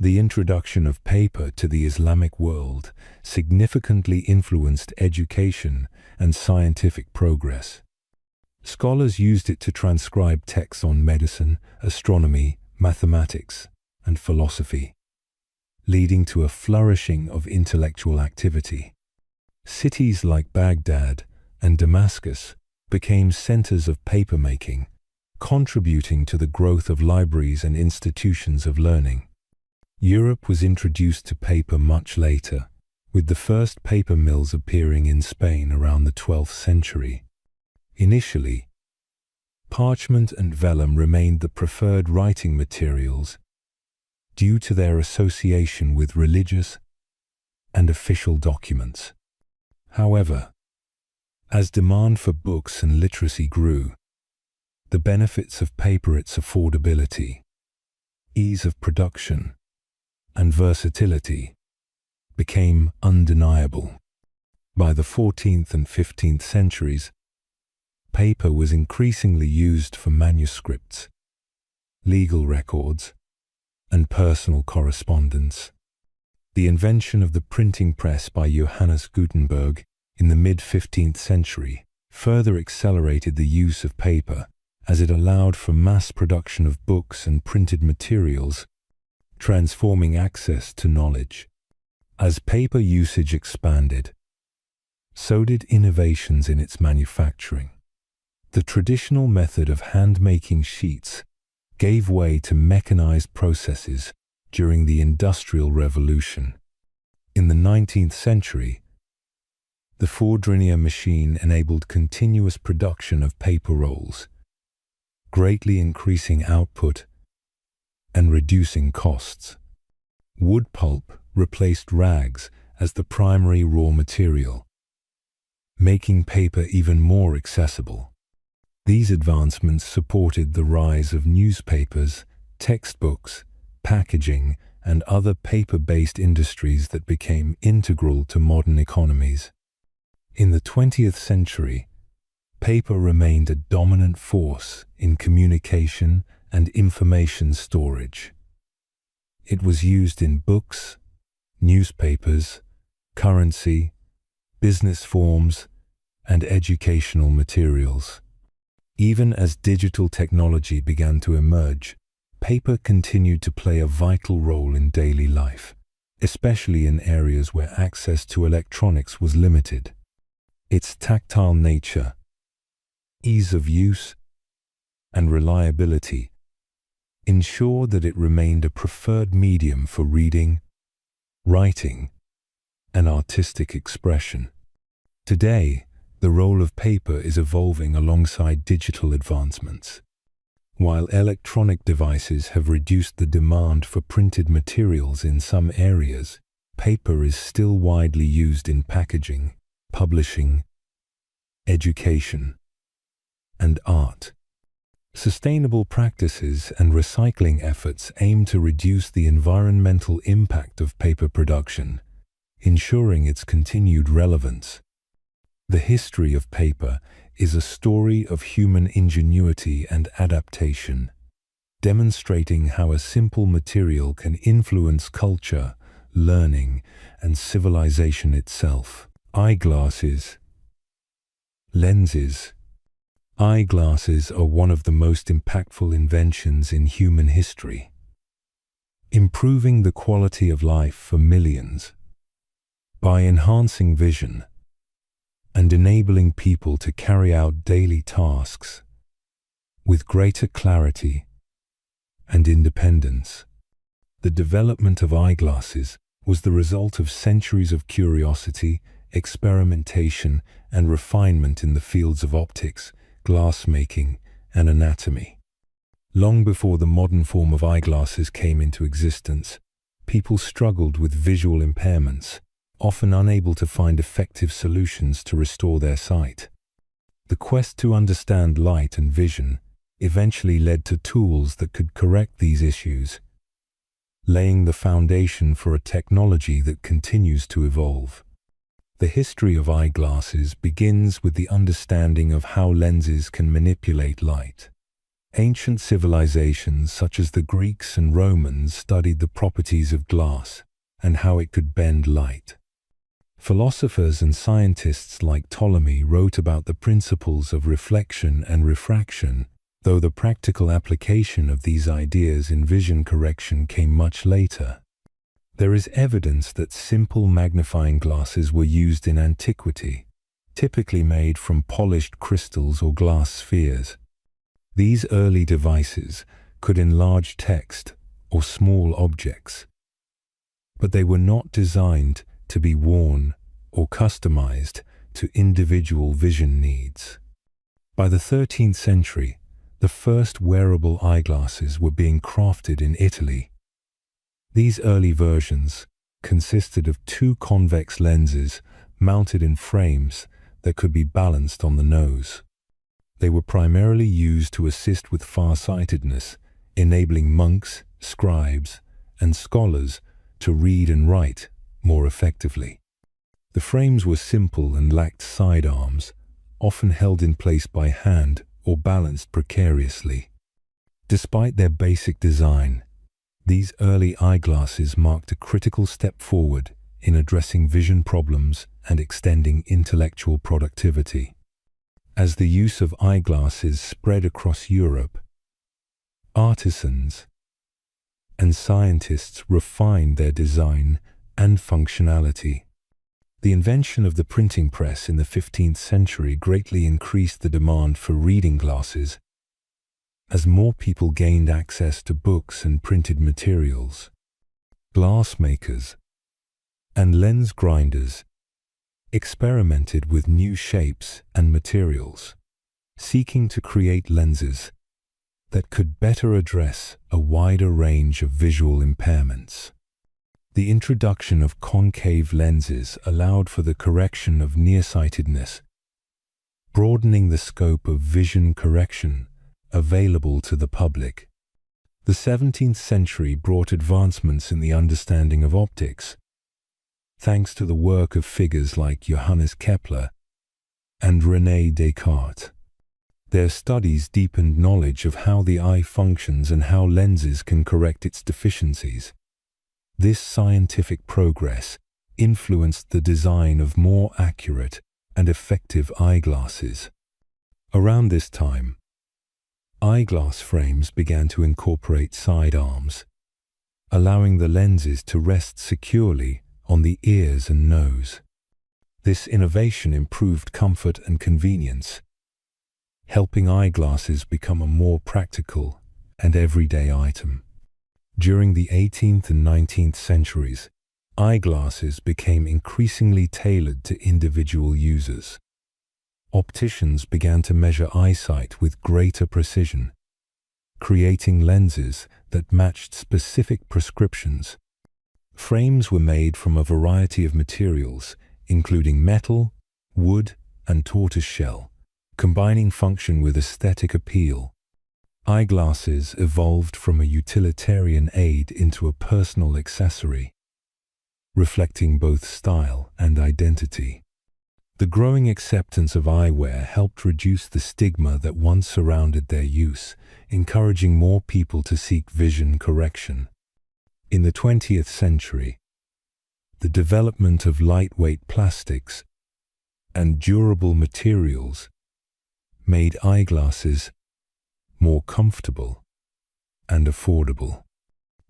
The introduction of paper to the Islamic world significantly influenced education and scientific progress. Scholars used it to transcribe texts on medicine, astronomy, mathematics, and philosophy, leading to a flourishing of intellectual activity. Cities like Baghdad and Damascus became centers of papermaking, contributing to the growth of libraries and institutions of learning. Europe was introduced to paper much later, with the first paper mills appearing in Spain around the 12th century. Initially, parchment and vellum remained the preferred writing materials due to their association with religious and official documents. However, as demand for books and literacy grew, the benefits of paper, its affordability, ease of production, and versatility became undeniable. By the 14th and 15th centuries, paper was increasingly used for manuscripts, legal records, and personal correspondence. The invention of the printing press by Johannes Gutenberg in the mid-15th century further accelerated the use of paper, as it allowed for mass production of books and printed materials, transforming access to knowledge. As paper usage expanded, so did innovations in its manufacturing. The traditional method of hand-making sheets gave way to mechanized processes during the Industrial Revolution. In the 19th century, the Fourdrinier machine enabled continuous production of paper rolls, greatly increasing output and reducing costs. Wood pulp replaced rags as the primary raw material, making paper even more accessible. These advancements supported the rise of newspapers, textbooks, packaging, and other paper-based industries that became integral to modern economies. In the 20th century, paper remained a dominant force in communication and information storage. It was used in books, newspapers, currency, business forms, and educational materials. Even as digital technology began to emerge, paper continued to play a vital role in daily life, especially in areas where access to electronics was limited. Its tactile nature, ease of use, and reliability ensured that it remained a preferred medium for reading, writing, and artistic expression. Today, the role of paper is evolving alongside digital advancements. While electronic devices have reduced the demand for printed materials in some areas, paper is still widely used in packaging, publishing, education, and art. Sustainable practices and recycling efforts aim to reduce the environmental impact of paper production, ensuring its continued relevance. The history of paper is a story of human ingenuity and adaptation, demonstrating how a simple material can influence culture, learning, and civilization itself. Eyeglasses. Lenses. Eyeglasses are one of the most impactful inventions in human history, improving the quality of life for millions. By enhancing vision and enabling people to carry out daily tasks with greater clarity and independence. The development of eyeglasses was the result of centuries of curiosity, experimentation, and refinement in the fields of optics, glassmaking, and anatomy. Long before the modern form of eyeglasses came into existence, people struggled with visual impairments, often unable to find effective solutions to restore their sight. The quest to understand light and vision eventually led to tools that could correct these issues, laying the foundation for a technology that continues to evolve. The history of eyeglasses begins with the understanding of how lenses can manipulate light. Ancient civilizations such as the Greeks and Romans studied the properties of glass and how it could bend light. Philosophers and scientists like Ptolemy wrote about the principles of reflection and refraction, though the practical application of these ideas in vision correction came much later. There is evidence that simple magnifying glasses were used in antiquity, typically made from polished crystals or glass spheres. These early devices could enlarge text or small objects, but they were not designed to be worn or customized to individual vision needs. By the 13th century, the first wearable eyeglasses were being crafted in Italy. These early versions consisted of two convex lenses mounted in frames that could be balanced on the nose. They were primarily used to assist with farsightedness, enabling monks, scribes, and scholars to read and write more effectively. The frames were simple and lacked sidearms, often held in place by hand or balanced precariously. Despite their basic design, these early eyeglasses marked a critical step forward in addressing vision problems and extending intellectual productivity. As the use of eyeglasses spread across Europe, artisans and scientists refined their design and functionality. The invention of the printing press in the 15th century greatly increased the demand for reading glasses as more people gained access to books and printed materials. Glassmakers and lens grinders experimented with new shapes and materials, seeking to create lenses that could better address a wider range of visual impairments. The introduction of concave lenses allowed for the correction of nearsightedness, broadening the scope of vision correction available to the public. The 17th century brought advancements in the understanding of optics, thanks to the work of figures like Johannes Kepler and René Descartes. Their studies deepened knowledge of how the eye functions and how lenses can correct its deficiencies. This scientific progress influenced the design of more accurate and effective eyeglasses. Around this time, eyeglass frames began to incorporate side arms, allowing the lenses to rest securely on the ears and nose. This innovation improved comfort and convenience, helping eyeglasses become a more practical and everyday item. During the 18th and 19th centuries, eyeglasses became increasingly tailored to individual users. Opticians began to measure eyesight with greater precision, creating lenses that matched specific prescriptions. Frames were made from a variety of materials, including metal, wood, and tortoiseshell, combining function with aesthetic appeal. Eyeglasses evolved from a utilitarian aid into a personal accessory, reflecting both style and identity. The growing acceptance of eyewear helped reduce the stigma that once surrounded their use, encouraging more people to seek vision correction. In the 20th century, the development of lightweight plastics and durable materials made eyeglasses more comfortable and affordable.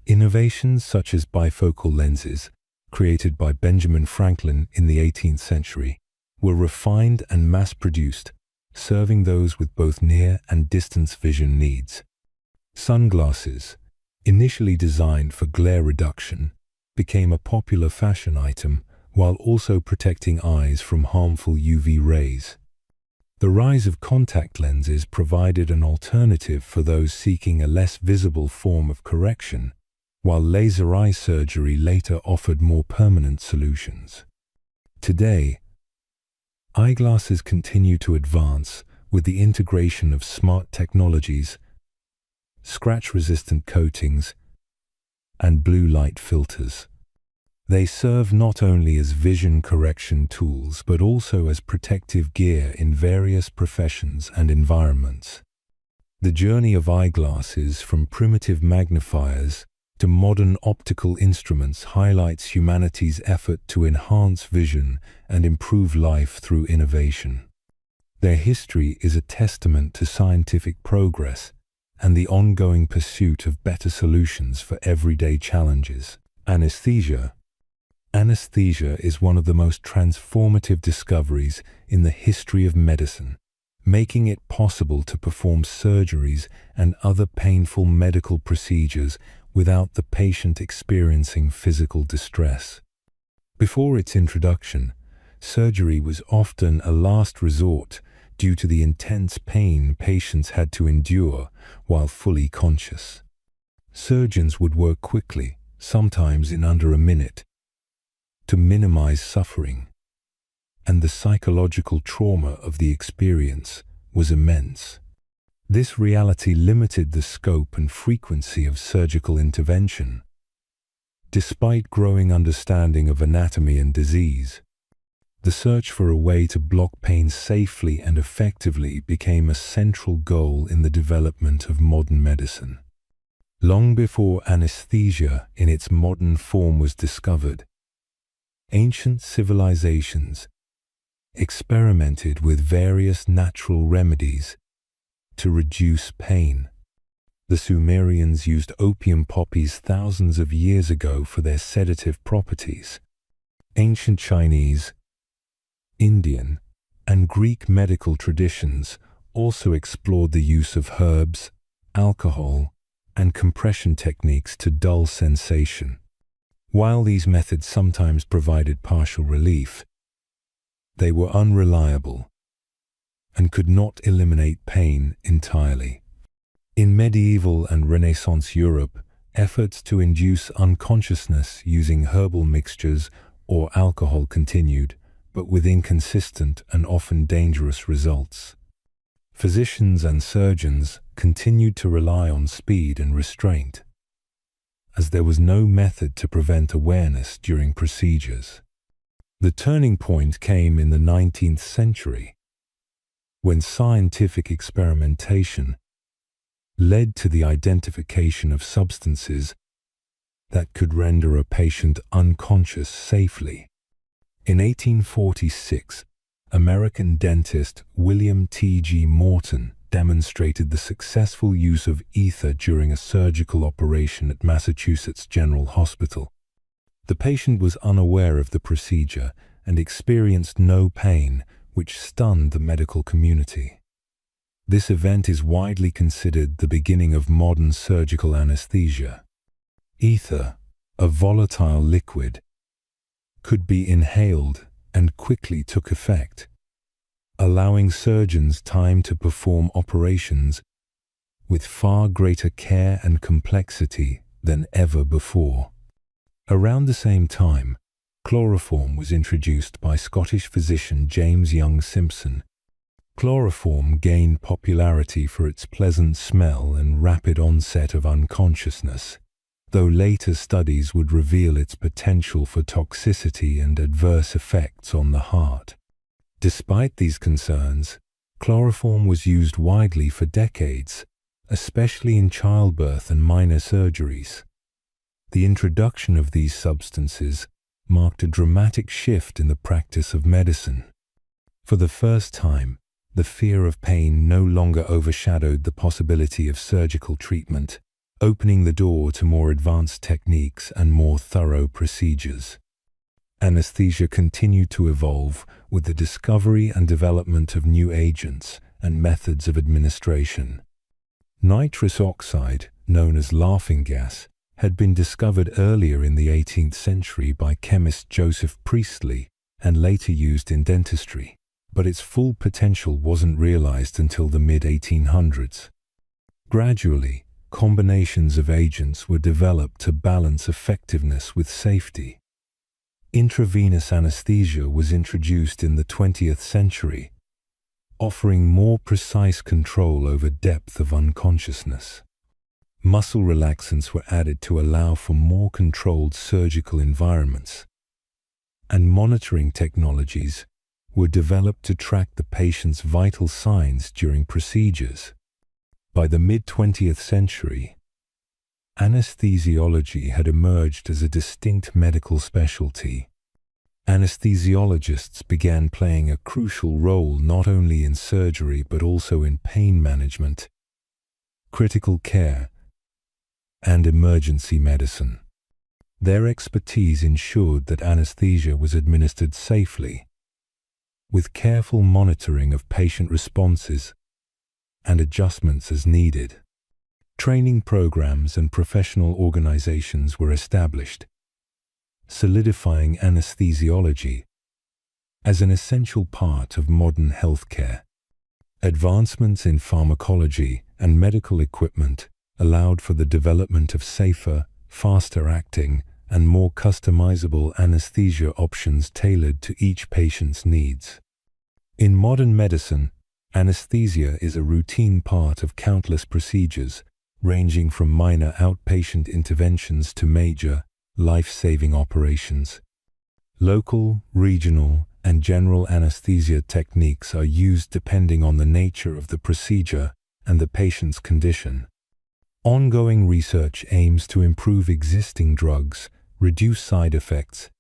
Innovations such as bifocal lenses, created by Benjamin Franklin in the 18th century, were refined and mass-produced, serving those with both near and distance vision needs. Sunglasses, initially designed for glare reduction, became a popular fashion item while also protecting eyes from harmful UV rays. The rise of contact lenses provided an alternative for those seeking a less visible form of correction, while laser eye surgery later offered more permanent solutions. Today, eyeglasses continue to advance with the integration of smart technologies, scratch-resistant coatings, and blue light filters. They serve not only as vision correction tools but also as protective gear in various professions and environments. The journey of eyeglasses from primitive magnifiers to modern optical instruments highlights humanity's effort to enhance vision and improve life through innovation. Their history is a testament to scientific progress and the ongoing pursuit of better solutions for everyday challenges. Anesthesia. Anesthesia is one of the most transformative discoveries in the history of medicine, making it possible to perform surgeries and other painful medical procedures without the patient experiencing physical distress. Before its introduction, surgery was often a last resort due to the intense pain patients had to endure while fully conscious. Surgeons would work quickly, sometimes in under a minute, to minimize suffering, and the psychological trauma of the experience was immense. This reality limited the scope and frequency of surgical intervention. Despite growing understanding of anatomy and disease, the search for a way to block pain safely and effectively became a central goal in the development of modern medicine. Long before anesthesia in its modern form was discovered, ancient civilizations experimented with various natural remedies to reduce pain. The Sumerians used opium poppies thousands of years ago for their sedative properties. Ancient Chinese, Indian, and Greek medical traditions also explored the use of herbs, alcohol, and compression techniques to dull sensation. While these methods sometimes provided partial relief, they were unreliable and could not eliminate pain entirely. In medieval and Renaissance Europe, Efforts to induce unconsciousness using herbal mixtures or alcohol continued, but with inconsistent and often dangerous results. Physicians and surgeons continued to rely on speed and restraint, as there was no method to prevent awareness during procedures. The turning point came in the 19th century, when scientific experimentation led to the identification of substances that could render a patient unconscious safely. In 1846, American dentist William T.G. Morton demonstrated the successful use of ether during a surgical operation at Massachusetts General Hospital. The patient was unaware of the procedure and experienced no pain, which stunned the medical community. This event is widely considered the beginning of modern surgical anesthesia. Ether, a volatile liquid, could be inhaled and quickly took effect, allowing surgeons time to perform operations with far greater care and complexity than ever before. Around the same time, chloroform was introduced by Scottish physician James Young Simpson. Chloroform gained popularity for its pleasant smell and rapid onset of unconsciousness, though later studies would reveal its potential for toxicity and adverse effects on the heart. Despite these concerns, chloroform was used widely for decades, especially in childbirth and minor surgeries. The introduction of these substances marked a dramatic shift in the practice of medicine. For the first time, the fear of pain no longer overshadowed the possibility of surgical treatment, opening the door to more advanced techniques and more thorough procedures. Anesthesia continued to evolve with the discovery and development of new agents and methods of administration. Nitrous oxide, known as laughing gas, had been discovered earlier in the 18th century by chemist Joseph Priestley and later used in dentistry, but its full potential wasn't realized until the mid-1800s. Gradually, combinations of agents were developed to balance effectiveness with safety. Intravenous anesthesia was introduced in the 20th century, offering more precise control over depth of unconsciousness. Muscle relaxants were added to allow for more controlled surgical environments, and monitoring technologies were developed to track the patient's vital signs during procedures. By the mid-20th century, anesthesiology had emerged as a distinct medical specialty. Anesthesiologists began playing a crucial role not only in surgery but also in pain management, critical care, and emergency medicine. Their expertise ensured that anesthesia was administered safely, with careful monitoring of patient responses and adjustments as needed. Training programs and professional organizations were established, solidifying anesthesiology as an essential part of modern healthcare. Advancements in pharmacology and medical equipment allowed for the development of safer, faster-acting, and more customizable anesthesia options tailored to each patient's needs. In modern medicine, anesthesia is a routine part of countless procedures, ranging from minor outpatient interventions to major, life-saving operations. Local, regional, and general anesthesia techniques are used depending on the nature of the procedure and the patient's condition. Ongoing research aims to improve existing drugs, reduce side effects,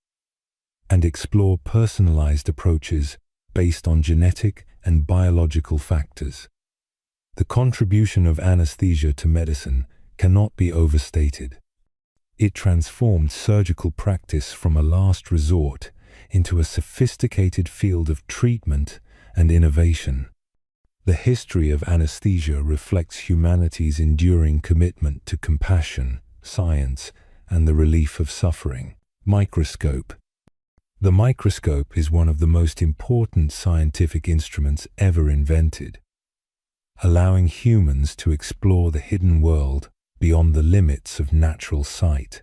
and explore personalized approaches based on genetic and biological factors. The contribution of anesthesia to medicine cannot be overstated. It transformed surgical practice from a last resort into a sophisticated field of treatment and innovation. The history of anesthesia reflects humanity's enduring commitment to compassion, science, and the relief of suffering. Microscope. The microscope is one of the most important scientific instruments ever invented, allowing humans to explore the hidden world beyond the limits of natural sight.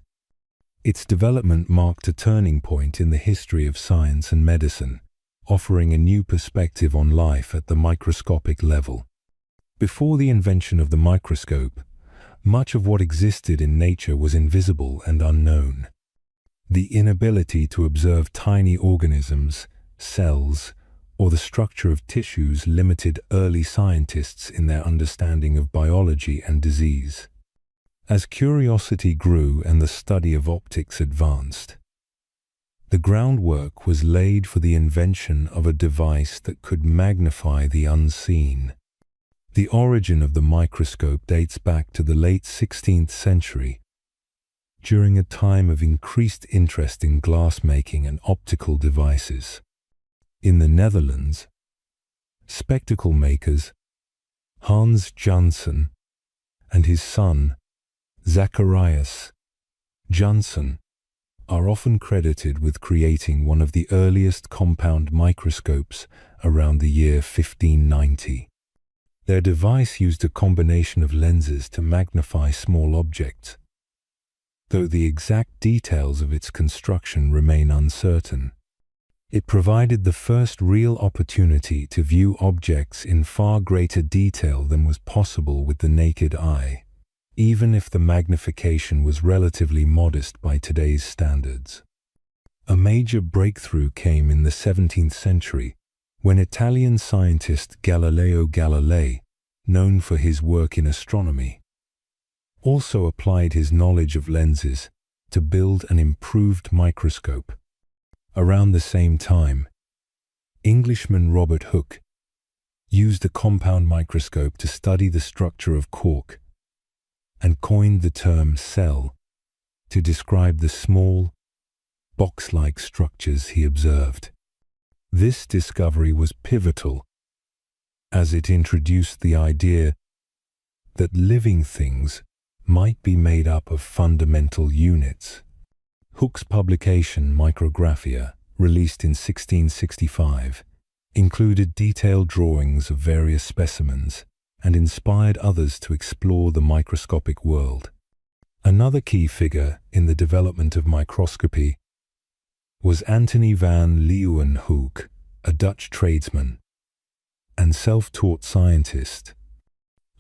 Its development marked a turning point in the history of science and medicine, offering a new perspective on life at the microscopic level. Before the invention of the microscope, much of what existed in nature was invisible and unknown. The inability to observe tiny organisms, cells, or the structure of tissues limited early scientists in their understanding of biology and disease. As curiosity grew and the study of optics advanced, the groundwork was laid for the invention of a device that could magnify the unseen. The origin of the microscope dates back to the late 16th century, during a time of increased interest in glass-making and optical devices. In the Netherlands, spectacle makers Hans Janssen and his son Zacharias Janssen are often credited with creating one of the earliest compound microscopes around the year 1590. Their device used a combination of lenses to magnify small objects, though the exact details of its construction remain uncertain. It provided the first real opportunity to view objects in far greater detail than was possible with the naked eye, even if the magnification was relatively modest by today's standards. A major breakthrough came in the 17th century when Italian scientist Galileo Galilei, known for his work in astronomy, also applied his knowledge of lenses to build an improved microscope. Around the same time, Englishman Robert Hooke used a compound microscope to study the structure of cork and coined the term cell to describe the small, box-like structures he observed. This discovery was pivotal, as it introduced the idea that living things might be made up of fundamental units. Hooke's publication Micrographia, released in 1665, included detailed drawings of various specimens and inspired others to explore the microscopic world. Another key figure in the development of microscopy was Antony van Leeuwenhoek, a Dutch tradesman and self-taught scientist.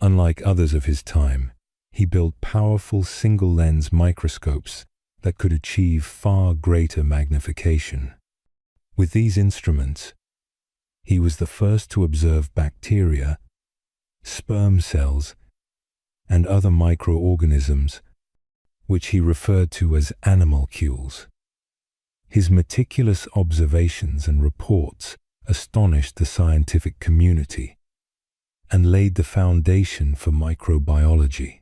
Unlike others of his time, he built powerful single-lens microscopes that could achieve far greater magnification. With these instruments, he was the first to observe bacteria, sperm cells, and other microorganisms, which he referred to as animalcules. His meticulous observations and reports astonished the scientific community and laid the foundation for microbiology.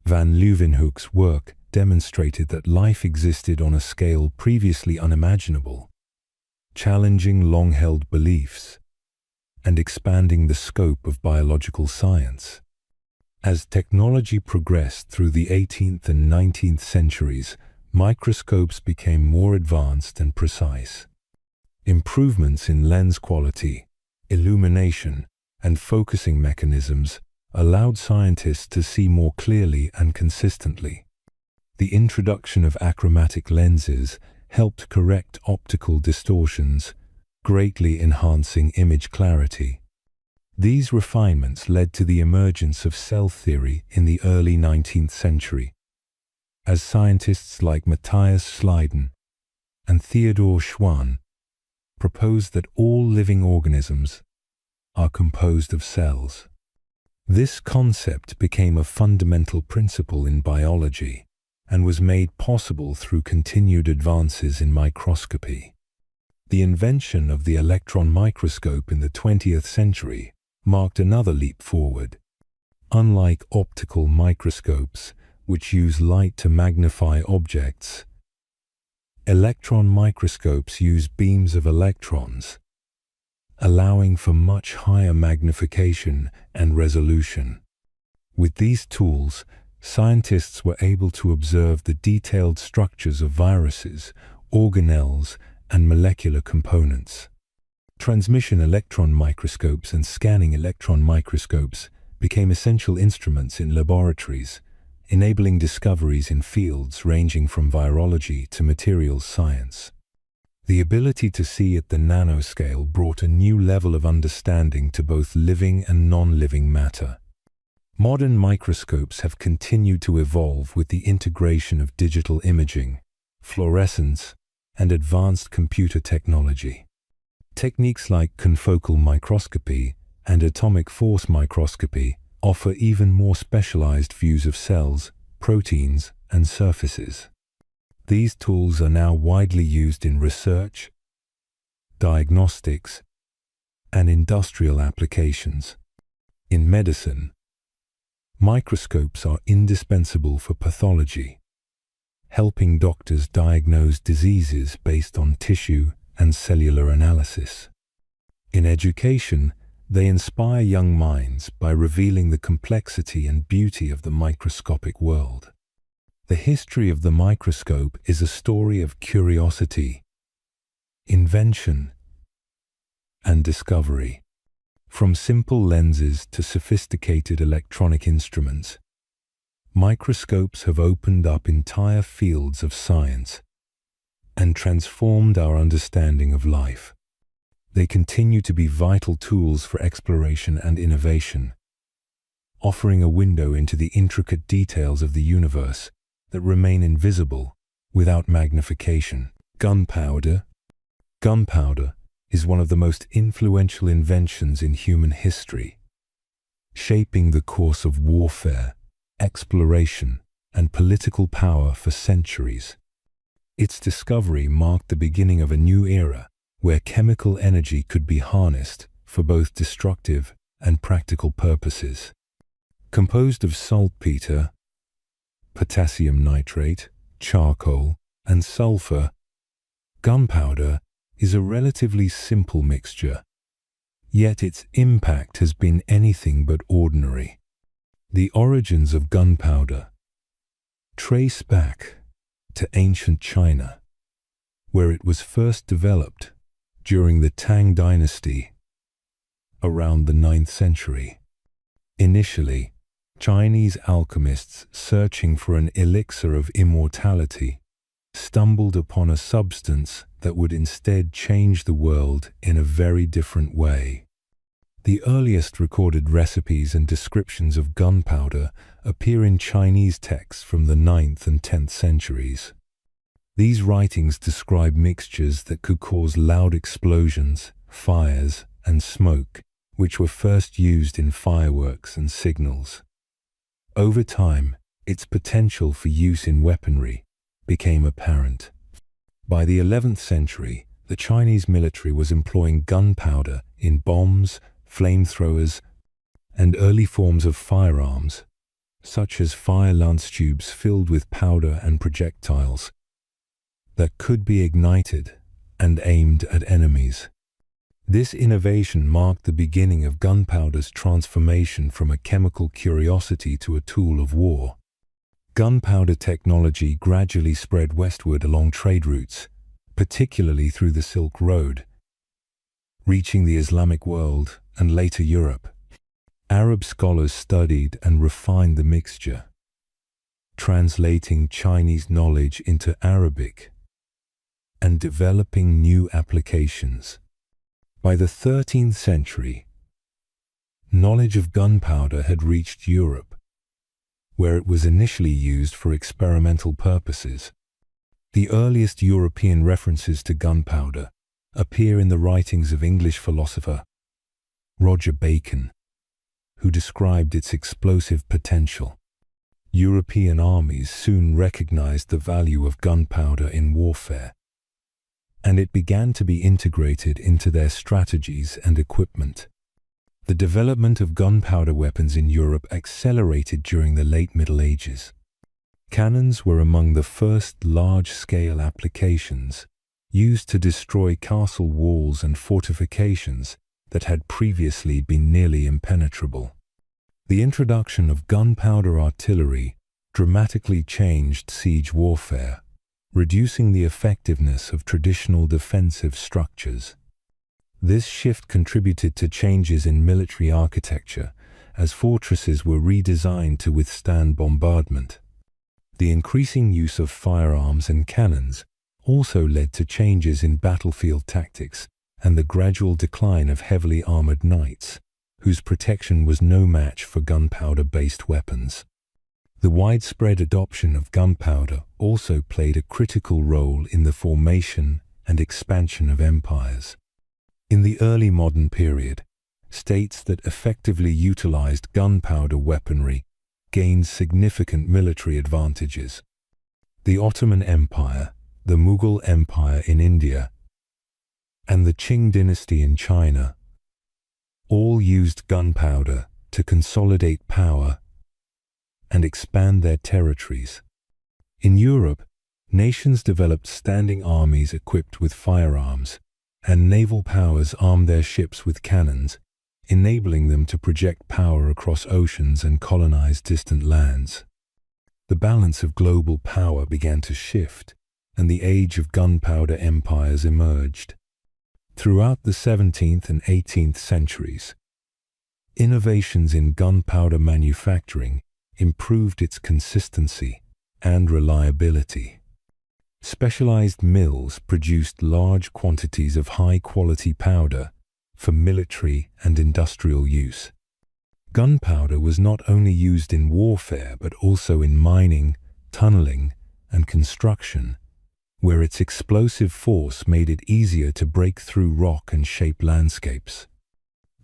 Van Leeuwenhoek's work demonstrated that life existed on a scale previously unimaginable, challenging long-held beliefs and expanding the scope of biological science. As technology progressed through the 18th and 19th centuries, microscopes became more advanced and precise. Improvements in lens quality, illumination, and focusing mechanisms allowed scientists to see more clearly and consistently. The introduction of achromatic lenses helped correct optical distortions, greatly enhancing image clarity. These refinements led to the emergence of cell theory in the early 19th century, as scientists like Matthias Schleiden and Theodor Schwann proposed that all living organisms are composed of cells. This concept became a fundamental principle in biology and was made possible through continued advances in microscopy. The invention of the electron microscope in the 20th century marked another leap forward. Unlike optical microscopes, which use light to magnify objects, electron microscopes use beams of electrons, allowing for much higher magnification and resolution. With these tools, scientists were able to observe the detailed structures of viruses, organelles, and molecular components. Transmission electron microscopes and scanning electron microscopes became essential instruments in laboratories, enabling discoveries in fields ranging from virology to materials science. The ability to see at the nanoscale brought a new level of understanding to both living and non-living matter. Modern microscopes have continued to evolve with the integration of digital imaging, fluorescence, and advanced computer technology. Techniques like confocal microscopy and atomic force microscopy offer even more specialized views of cells, proteins, and surfaces. These tools are now widely used in research, diagnostics, and industrial applications. In medicine, microscopes are indispensable for pathology, helping doctors diagnose diseases based on tissue and cellular analysis. In education, they inspire young minds by revealing the complexity and beauty of the microscopic world. The history of the microscope is a story of curiosity, invention, and discovery. From simple lenses to sophisticated electronic instruments, microscopes have opened up entire fields of science and transformed our understanding of life. They continue to be vital tools for exploration and innovation, offering a window into the intricate details of the universe that remain invisible without magnification. Gunpowder. Gunpowder is one of the most influential inventions in human history, shaping the course of warfare, exploration, and political power for centuries. Its discovery marked the beginning of a new era where chemical energy could be harnessed for both destructive and practical purposes. Composed of saltpeter, potassium nitrate, charcoal, and sulfur, gunpowder is a relatively simple mixture, yet its impact has been anything but ordinary. The origins of gunpowder trace back to ancient China, where it was first developed during the Tang dynasty around the 9th century. Initially, Chinese alchemists searching for an elixir of immortality stumbled upon a substance that would instead change the world in a very different way. The earliest recorded recipes and descriptions of gunpowder appear in Chinese texts from the 9th and 10th centuries. These writings describe mixtures that could cause loud explosions, fires, and smoke, which were first used in fireworks and signals. Over time, its potential for use in weaponry became apparent. By the 11th century, the Chinese military was employing gunpowder in bombs, flamethrowers, and early forms of firearms, such as fire lance tubes filled with powder and projectiles that could be ignited and aimed at enemies. This innovation marked the beginning of gunpowder's transformation from a chemical curiosity to a tool of war. Gunpowder technology gradually spread westward along trade routes, particularly through the Silk Road, reaching the Islamic world and later Europe. Arab scholars studied and refined the mixture, translating Chinese knowledge into Arabic and developing new applications. By the 13th century, knowledge of gunpowder had reached Europe, where it was initially used for experimental purposes. The earliest European references to gunpowder appear in the writings of English philosopher Roger Bacon, who described its explosive potential. European armies soon recognized the value of gunpowder in warfare, and it began to be integrated into their strategies and equipment. The development of gunpowder weapons in Europe accelerated during the late Middle Ages. Cannons were among the first large-scale applications used to destroy castle walls and fortifications that had previously been nearly impenetrable. The introduction of gunpowder artillery dramatically changed siege warfare, reducing the effectiveness of traditional defensive structures. This shift contributed to changes in military architecture as fortresses were redesigned to withstand bombardment. The increasing use of firearms and cannons also led to changes in battlefield tactics and the gradual decline of heavily armored knights, whose protection was no match for gunpowder-based weapons. The widespread adoption of gunpowder also played a critical role in the formation and expansion of empires. In the early modern period, states that effectively utilized gunpowder weaponry gained significant military advantages. The Ottoman Empire, the Mughal Empire in India, and the Qing dynasty in China all used gunpowder to consolidate power and expand their territories. In Europe, nations developed standing armies equipped with firearms, and naval powers armed their ships with cannons, enabling them to project power across oceans and colonize distant lands. The balance of global power began to shift, and the age of gunpowder empires emerged. Throughout the 17th and 18th centuries, innovations in gunpowder manufacturing improved its consistency and reliability. Specialized mills produced large quantities of high-quality powder for military and industrial use. Gunpowder was not only used in warfare but also in mining, tunneling, and construction, where its explosive force made it easier to break through rock and shape landscapes.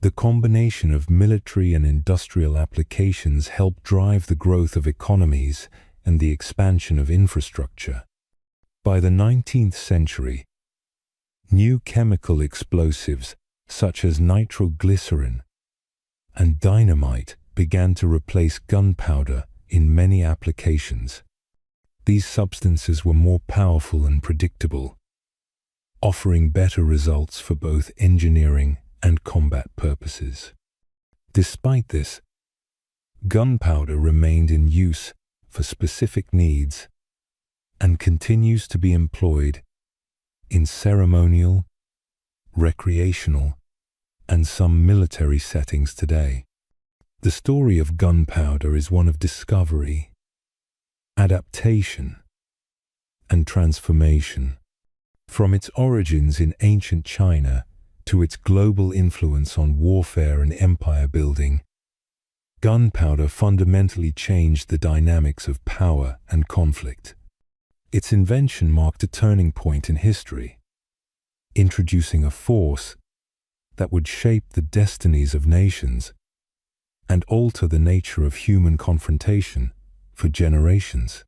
The combination of military and industrial applications helped drive the growth of economies and the expansion of infrastructure. By the 19th century, new chemical explosives such as nitroglycerin and dynamite began to replace gunpowder in many applications. These substances were more powerful and predictable, offering better results for both engineering and combat purposes. Despite this, gunpowder remained in use for specific needs and continues to be employed in ceremonial, recreational, and some military settings today. The story of gunpowder is one of discovery, adaptation, and transformation. From its origins in ancient China to its global influence on warfare and empire building, gunpowder fundamentally changed the dynamics of power and conflict. Its invention marked a turning point in history, introducing a force that would shape the destinies of nations and alter the nature of human confrontation for generations.